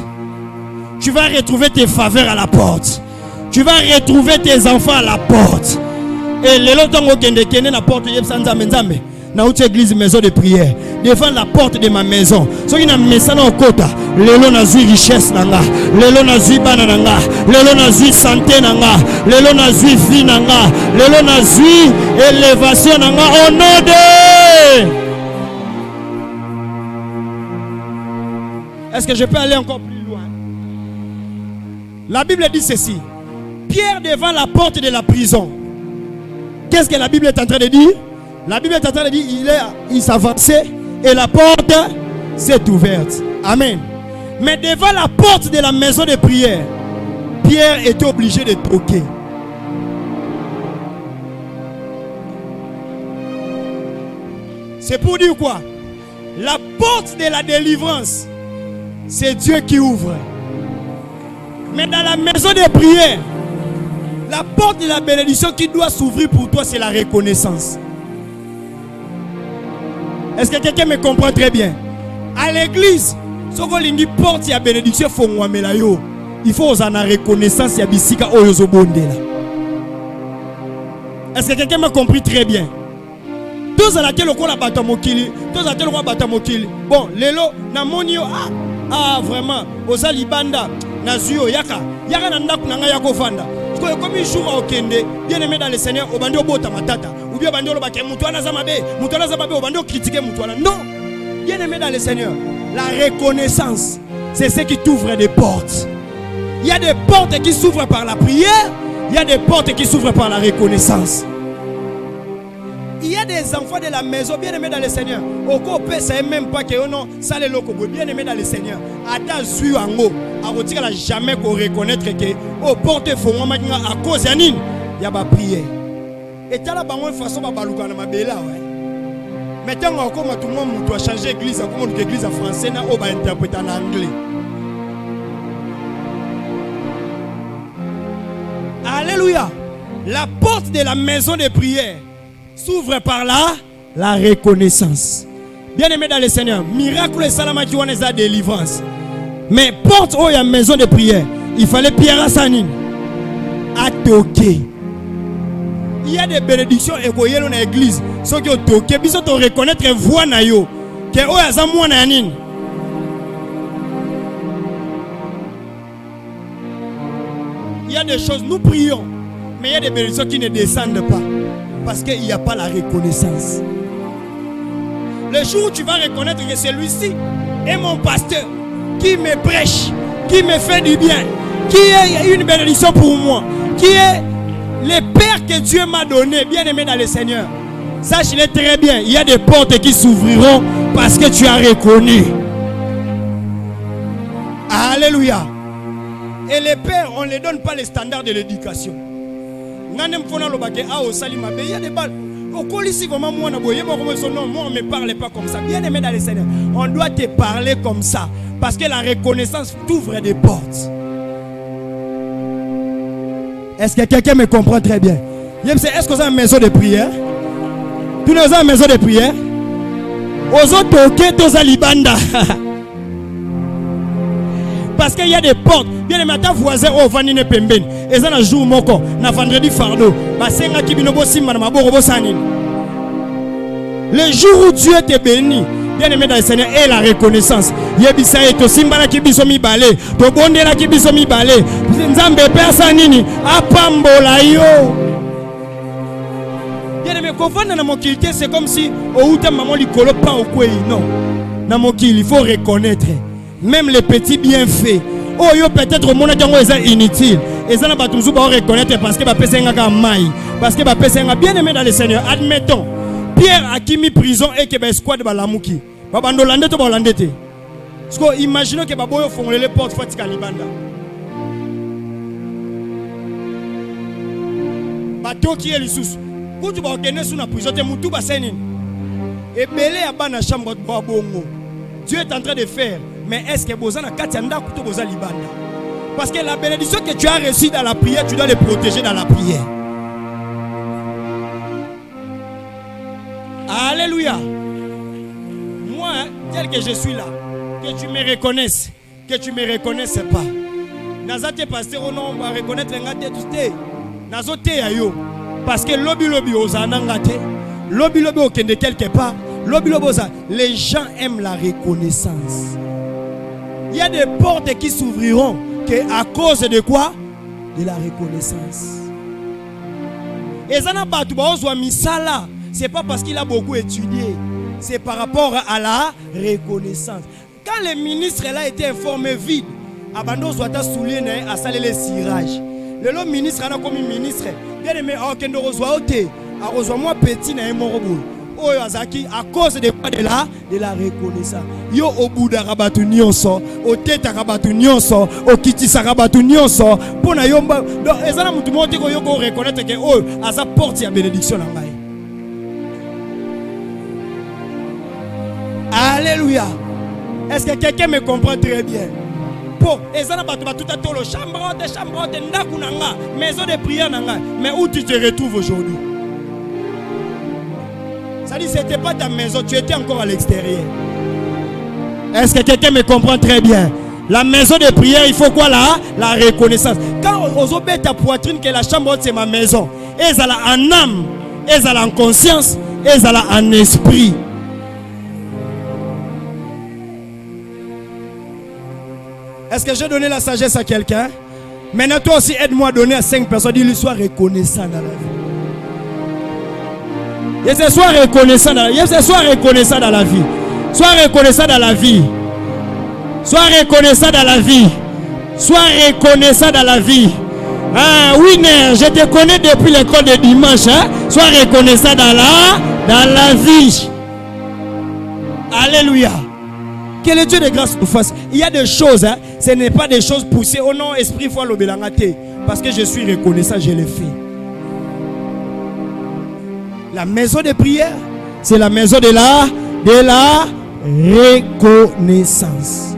Tu vas retrouver tes faveurs à la porte. Tu vas retrouver tes enfants à la porte. Et les lotango kende kende na porte yebsanza menzambe. Na outre église maison de prière. Devant la porte de ma maison. So qui na mesana okota. Lelo na zui richesse nanga. Lelo na zui bana nanga. Lelo na zui santé nanga. Lelo na zui vie nanga. Lelo na zui élévation nanga. Au nom de... Est-ce que je peux aller encore plus loin? La Bible dit ceci. Pierre devant la porte de la prison. Qu'est-ce que la Bible est en train de dire? La Bible est en train de dire il s'avançait et la porte s'est ouverte. Amen. Mais devant la porte de la maison de prière, Pierre était obligé de toquer. C'est pour dire quoi? La porte de la délivrance, c'est Dieu qui ouvre. Mais dans la maison de prière, la porte de la bénédiction qui doit s'ouvrir pour toi, c'est la reconnaissance. Est-ce que quelqu'un me comprend très bien? À l'église, ce qu'on dit porte de la bénédiction, faut moi melayo. il faut oser na reconnaissance ya bisika oyozo bondela. Est-ce que quelqu'un m'a compris très bien? Tous à laquelle on a battu mokili, tous à laquelle on a battu mokili. Bon, lelo na monio vraiment oza libanda na zuyo yaka nanda kunanga yako fanda. Comme un jour au Kende, bien aimé dans le Seigneur, au bandeau bota matata, ou bien bandeau bake mutuana zamabe, au bandeau critiquer mutuana. Non, bien aimé dans le Seigneur, la reconnaissance, c'est ce qui t'ouvre des portes. Il y a des portes qui s'ouvrent par la prière, il y a des portes qui s'ouvrent par la reconnaissance. Il y a des enfants de la maison bien aimés dans le Seigneur. Au côté, c'est même pas que non, ça les locaux bien aimés dans le Seigneur. Attends, suis en haut. À retirer la jamais qu'on reconnaître que au porte fond à cause yanine, il y a pas prière. Et t'as la bonne façon de balouka na mabela ouais. Maintenant encore tout le monde doit changer église comme l'église en français na on va interpréter en anglais. Alléluia. La porte de la maison de prière s'ouvre par là la reconnaissance. Bien aimé dans le Seigneur, miracle et salama qui ont la délivrance. Mais porte où il y a maison de prière, il fallait Pierre Assanine à toquer. Il y a des bénédictions et dans l'église. Ceux qui ont toqué, ils ont reconnaître voix na yo que où y a ça moi na nini. Il y a des choses, nous prions, mais il y a des bénédictions qui ne descendent pas. Parce qu'il n'y a pas la reconnaissance. Le jour où tu vas reconnaître que celui-ci est mon pasteur, qui me prêche, qui me fait du bien, qui est une bénédiction pour moi, qui est le Père que Dieu m'a donné, bien aimé dans le Seigneur. Sache-le très bien, il y a des portes qui s'ouvriront parce que tu as reconnu. Alléluia. Et les pères, on ne les donne pas les standards de l'éducation. Il y a des balles. Moi, on ne me parle pas comme ça. Bien aimé dans les Seigneur, on doit te parler comme ça. Parce que la reconnaissance t'ouvre des portes. Est-ce que quelqu'un me comprend très bien? Est-ce que vous avez une maison de prière? Tous les gens ont une maison de prière? Aux autres, ok, tous à Libanda. Parce qu'il y a des portes. Bien aimé, ta voisin au vanine pemben. Et ça, un jour, moko, na vendredi fardeau. Le jour où Dieu te bénit, bien aimé dans le Seigneur, et la reconnaissance. Yebisa et to simbala ki biso mi balé, to bondela ki biso mi balé. Nzambe pesa nini? Apambola yo. Bien aimé, quand on a mon qualité, c'est comme si au outa maman li kolo pas au kwe. Non. Na mon il faut reconnaître. Même les petits bienfaits. Oh yo peut-être au monde est inutile. Et ça n'a pas toujours pas reconnaître parce que bapesa nga maï, parce que bapesa nga bien aimé dans le Seigneur. Admettons Pierre a qui mis prison et que ba squad ba lamuki. Ba bandolande to ba landete. Parce que imaginons que baboyo fongole les portes fatika libanda. Bato qui est le sous. Quand tu vas gagner sous la prison te mutu ba senine. Et belé a bana chambre ba bongo. Dieu est en train de faire. Mais est-ce que Bozana Katianda Kuto Boza Libanda? Parce que la bénédiction que tu as reçue dans la prière, tu dois les protéger dans la prière. Alléluia. Moi, tel que je suis là, que tu me reconnaisses, que tu me reconnaisses pas. Nazate pasteur on va reconnaître ngate tuté. Nazote ayo. Parce que lobby ozana ngate. Lobby okende quelque part. Lobby les gens aiment la reconnaissance. Il y a des portes qui s'ouvriront à cause de quoi? De la reconnaissance. Et ça n'a pas tout misala. C'est pas parce qu'il a beaucoup étudié. C'est par rapport à la reconnaissance. Quand le ministre là était informé vide, abandon soit souligné à saler les cirages. Le ministre a comme ministre. Bien aimé, kendo reçoit oté. A reçoit moi petit na morobo. À cause de quoi? De la reconnaissance. Yo au bout d'arabatu nyonso, au tête arabatu nyonso, au kitisa arabatu nyonso. Pour na yomba, donc ezana mutu monte ko yoko reconnaître que oh à sa porte ya bénédiction na ngai. Alléluia. Est-ce que quelqu'un me comprend très bien? Pour ezana batu tout à tolo chambre de ndaku nanga, maison de prière nanga. Mais où tu te retrouves aujourd'hui? Ça dit, ce n'était pas ta maison, tu étais encore à l'extérieur. Est-ce que quelqu'un me comprend très bien? La maison de prière, il faut quoi là? La reconnaissance. Quand on obéit ta poitrine, que la chambre haute c'est ma maison. Et ça là en âme, et ça là en conscience, et ça là en esprit. Est-ce que j'ai donné la sagesse à quelqu'un? Maintenant, toi aussi, aide-moi à donner à 5 personnes. Dis-lui, sois reconnaissant dans la vie. Et sois reconnaissant dans la vie. Sois reconnaissant dans la vie. Sois reconnaissant dans la vie. Sois reconnaissant dans la vie. Sois reconnaissant dans la vie. Ah, Winner, je te connais depuis l'école de dimanche. Hein? Sois reconnaissant dans la vie. Alléluia. Que le Dieu de grâce nous fasse. Il y a des choses, hein? Ce n'est pas des choses poussées. Oh non, esprit, foi, l'obélangate. Parce que je suis reconnaissant, je l'ai fait. La maison de prière, c'est la maison de la reconnaissance.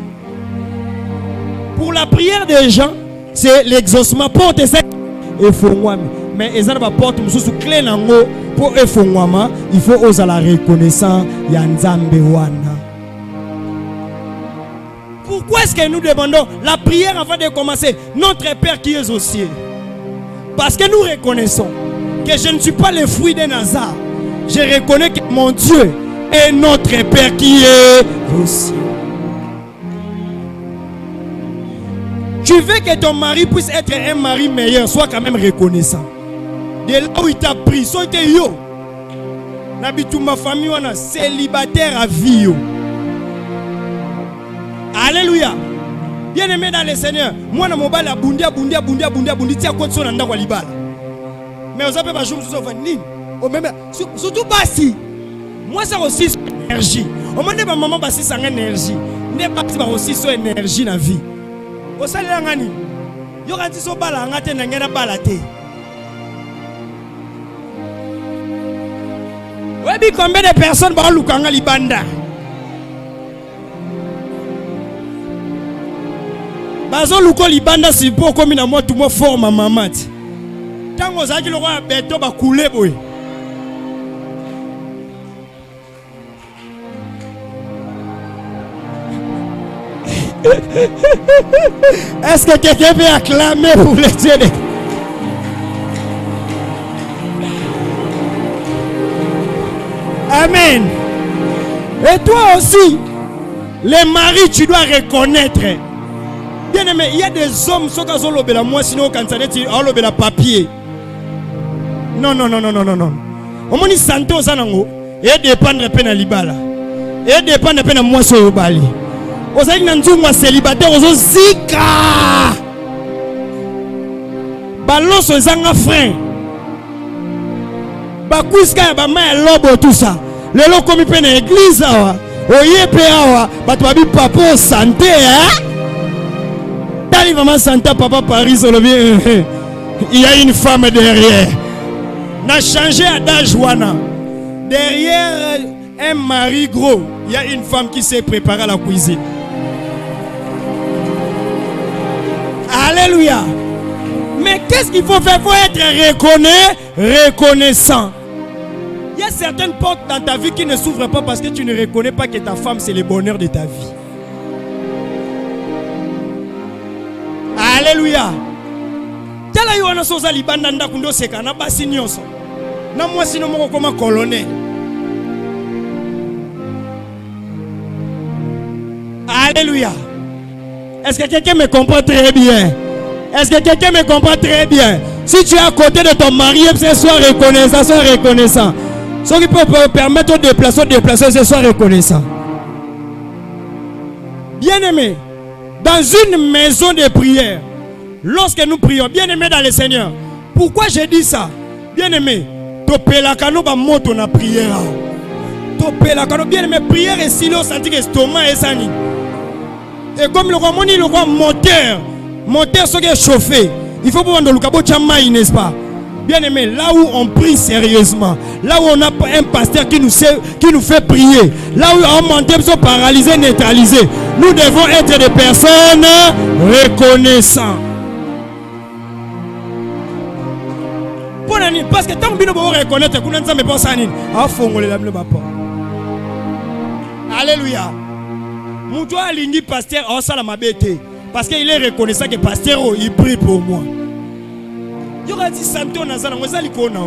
Pour la prière des gens, c'est l'exaucement. Porte ça, il faut moi. Mais ils ont porte sous clé nango pour il faut moi. Il faut oser la reconnaissance. Yanzambe wana. Pourquoi est-ce que nous demandons la prière avant de commencer? Notre Père qui est aux cieux. Parce que nous reconnaissons que je ne suis pas le fruit d'un hasard. Je reconnais que mon Dieu est notre Père qui est aux cieux. Tu veux que ton mari puisse être un mari meilleur, sois quand même reconnaissant. De là où il t'a pris, sois yo. N'habite ma famille, on a célibataire à vie. Yo. Alléluia. Bien aimé dans le Seigneur. Moi, je bundia, tia quoi de son anda kwa libala. Mais vous avez pas joué sur vanille. Surtout basi. Moi, ça aussi sur énergie. Au moment où maman basi sans énergie, n'est pas aussi sur énergie dans la vie. Au salaire ngani. Yo kanti so bala ngate na ngena bala te. Webi combien de personnes ba lukanga libanda? Bazo luko libanda si po komi na moi tout mo forme maman. Tango zaki lo kwa beto ba couler boy. Est-ce que quelqu'un peut acclamer pour le Dieu? Amen. Et toi aussi, les maris, tu dois reconnaître. Bien aimé, il y a des hommes qui sont là, moi sinon quand ça dit là papier. Non. Au moins ils sentent aux anango et dépendre peine à libala. Et dépendre peine à moi sur le bali. Aux aïe nanzungwa célibataire aux zika. Balance aux anga frein. Bakuska ba ma lobo tout ça. Le lo comme peine église awa. Oye pe awa, ba to abi papa santé hein. Tali maman santé papa Paris sur le bien. Il y a une femme derrière. N'a changé d'âge wana. Derrière un mari gros, il y a une femme qui s'est préparée à la cuisine. Alléluia. Mais qu'est-ce qu'il faut faire? Il faut être reconnaissant. Il y a certaines portes dans ta vie qui ne s'ouvrent pas parce que tu ne reconnais pas que ta femme c'est le bonheur de ta vie. Alléluia. Tala yo na soza libanda ndakundo seka na basi nyonso. Na moi sino moko koma colonel. Alléluia. Est-ce que quelqu'un me comprend très bien? Est-ce que quelqu'un me comprend très bien? Si tu es à côté de ton mari, sois reconnaissant. Ce qui peut permettre de déplacer, c'est sois reconnaissant. Bien aimé, dans une maison de prière, lorsque nous prions, bien aimé dans le Seigneur, pourquoi j'ai dit ça? Bien aimé, topelakano ba moto na prière. Topelakano bien aimé, prière et si l'on sentit que l'estomac est sani. Et comme le roi moteur ce qui est chauffé, il faut prendre le cabot chamaï, n'est-ce pas? Bien aimé, là où on prie sérieusement, là où on a un pasteur qui nous fait prier, là où on monte sont paralysés, neutralisés, nous devons être des personnes reconnaissantes. Parce que tant que nous reconnaître que nous ne sommes pas sanés, alléluia. Moutoua alingi pasteur oh ça la mabete parce qu'il est reconnaissant que pasteur oh, il prie pour moi. Il aura dit santé on a ça moi ça likona.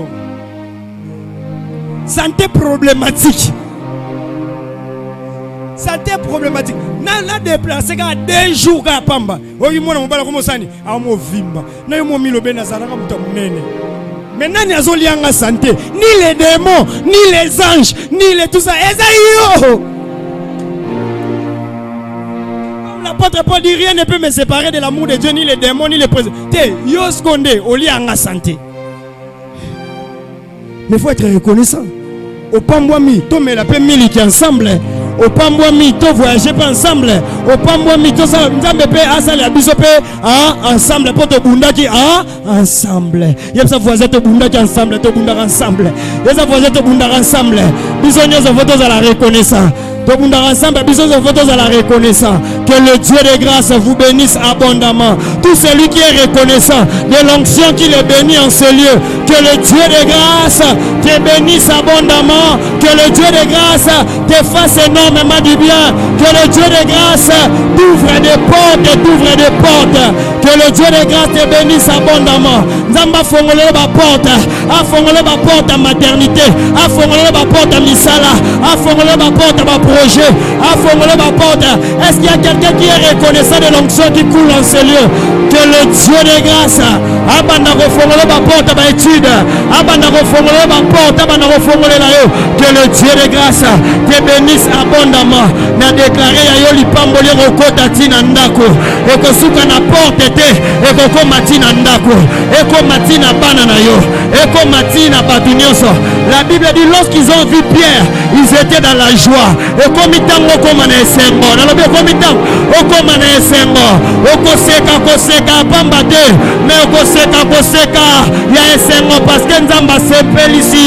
Santé problématique. Santé problématique. Na déplacé ka 2 jours ka pamba. Oyi mwana mobala ko mosani amo vimba. Na yo mo milobe na zalaka muta munene. Mais nani azolianga santé? Ni les démons, ni les anges, ni les tout ça. Esaïo. L'apôtre Paul dit rien ne peut me séparer de l'amour de Dieu, ni les démons, ni les présents. Yo seconde, au lianga santé. Mais il faut être reconnaissant. Au Pambouami, to me la paix mille qui ensemble. Au Pambouami, to voyager pas ensemble. Au Pambouami, to ça, nous paix asale abisope ensemble. Pour te bunda qui ensemble. Y'a ça voisin te bunda qui ensemble, te bunda ensemble. Y'a ça voisin te bunda ensemble. Bisognos de photos à la reconnaissance. Que le Dieu de grâce vous bénisse abondamment. Tout celui qui est reconnaissant de l'onction qui le bénit en ce lieu. Que le Dieu de grâce te bénisse abondamment. Que le Dieu de grâce te fasse énormément du bien. Que le Dieu de grâce t'ouvre des portes et t'ouvre des portes. Que le Dieu de grâce te bénisse abondamment. Nzamba fongole ba porte. A fongole ba porte à maternité. A fongole ba porte à misala. A fongole ba porte à projet. A fongole ba porte. Est-ce qu'il y a quelqu'un qui est reconnaissant de l'onction qui coule en ce lieu? Que le Dieu de grâce abanda refongole ba porte ba étude. Abanda refongole ba porte. Abanda refongole la yo. Que le Dieu de grâce te bénisse abondamment. Na déclaré ya yo lipamboli rokota tina ndako. Et que souka na porte te. Et que ko matina ndako. Et que matina bana na yo. Et que matina batunyoso. La Bible dit lorsqu'ils ont vu Pierre, ils étaient dans la joie. Et comme ils t'ont recommandé Sengo. Dans le bien comme ils t'ont recommandé Sengo. Okoseka koseka pambate. Mais okoseka koseka. Il y a un Sengo parce que Nzamba s'appelle ici.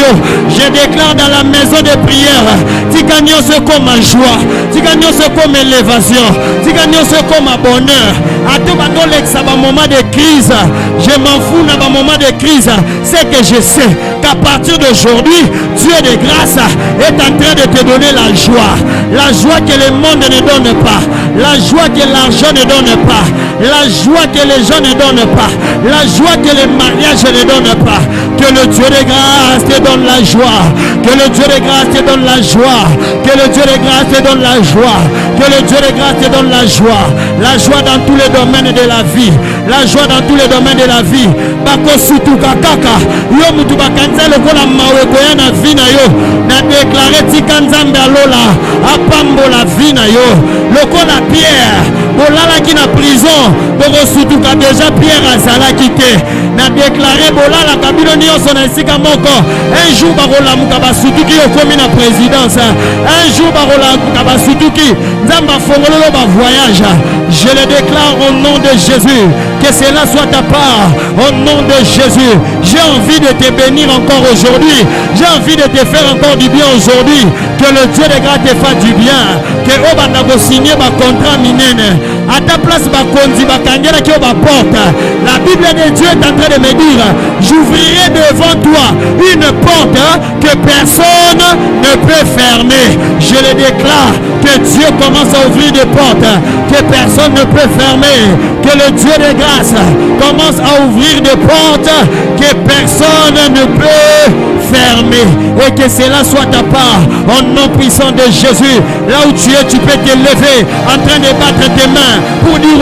Je déclare dans la maison de prière. Tiganyo se comme joie. Tiganyo se comme élévation. Tiganyo se comme bonheur. À tout moment de crise, je m'en fous dans un moment de crise. C'est que je sais qu'à partir d'aujourd'hui, Dieu de grâce est en train de te donner la joie. La joie que le monde ne donne pas. La joie que l'argent ne donne pas. La joie que les gens ne donnent pas. La joie que les mariages ne donnent pas. Que le Dieu de grâce te donne la joie. Que le Dieu de grâce te donne la joie. Que le Dieu de grâce te donne la joie. Que le Dieu de grâce te donne la joie. La joie dans tous les domaines de la vie. La joie dans tous les domaines de la vie. Bako sutuka kaka. Yo mutu bakanza lokola mawe koya na vie na yo. Na déclaré tika nzambe alola. Apambo la vie na yo. Lokola Pierre. Bolala ki na prison. Boko sutuka déjà Pierre azala kite. Na déclaré bolala kabilo nyonso na esika moko. Un jour barola muka basutuki okomi na présidence. Un jour barola muka basutuki. Nzamba fongolo ba voyage. Je le déclare au nom de Jésus. Que cela soit ta part. Au nom de Jésus. J'ai envie de te bénir encore aujourd'hui. J'ai envie de te faire encore du bien aujourd'hui. Que le Dieu de grâce te fasse du bien. Que Obanago signe ma contrat minene. À ta place, ma kondi, ma kangela qui ma porte. La Bible de Dieu est en train de me dire, j'ouvrirai devant toi une porte que personne ne peut fermer. Je le déclare que Dieu commence à ouvrir des portes que personne ne peut fermer. Que le Dieu de grâce commence à ouvrir des portes que personne ne peut fermer. Et que cela soit ta part. Au nom puissant de Jésus. Là où tu es, tu peux te lever en train de battre tes mains pour dire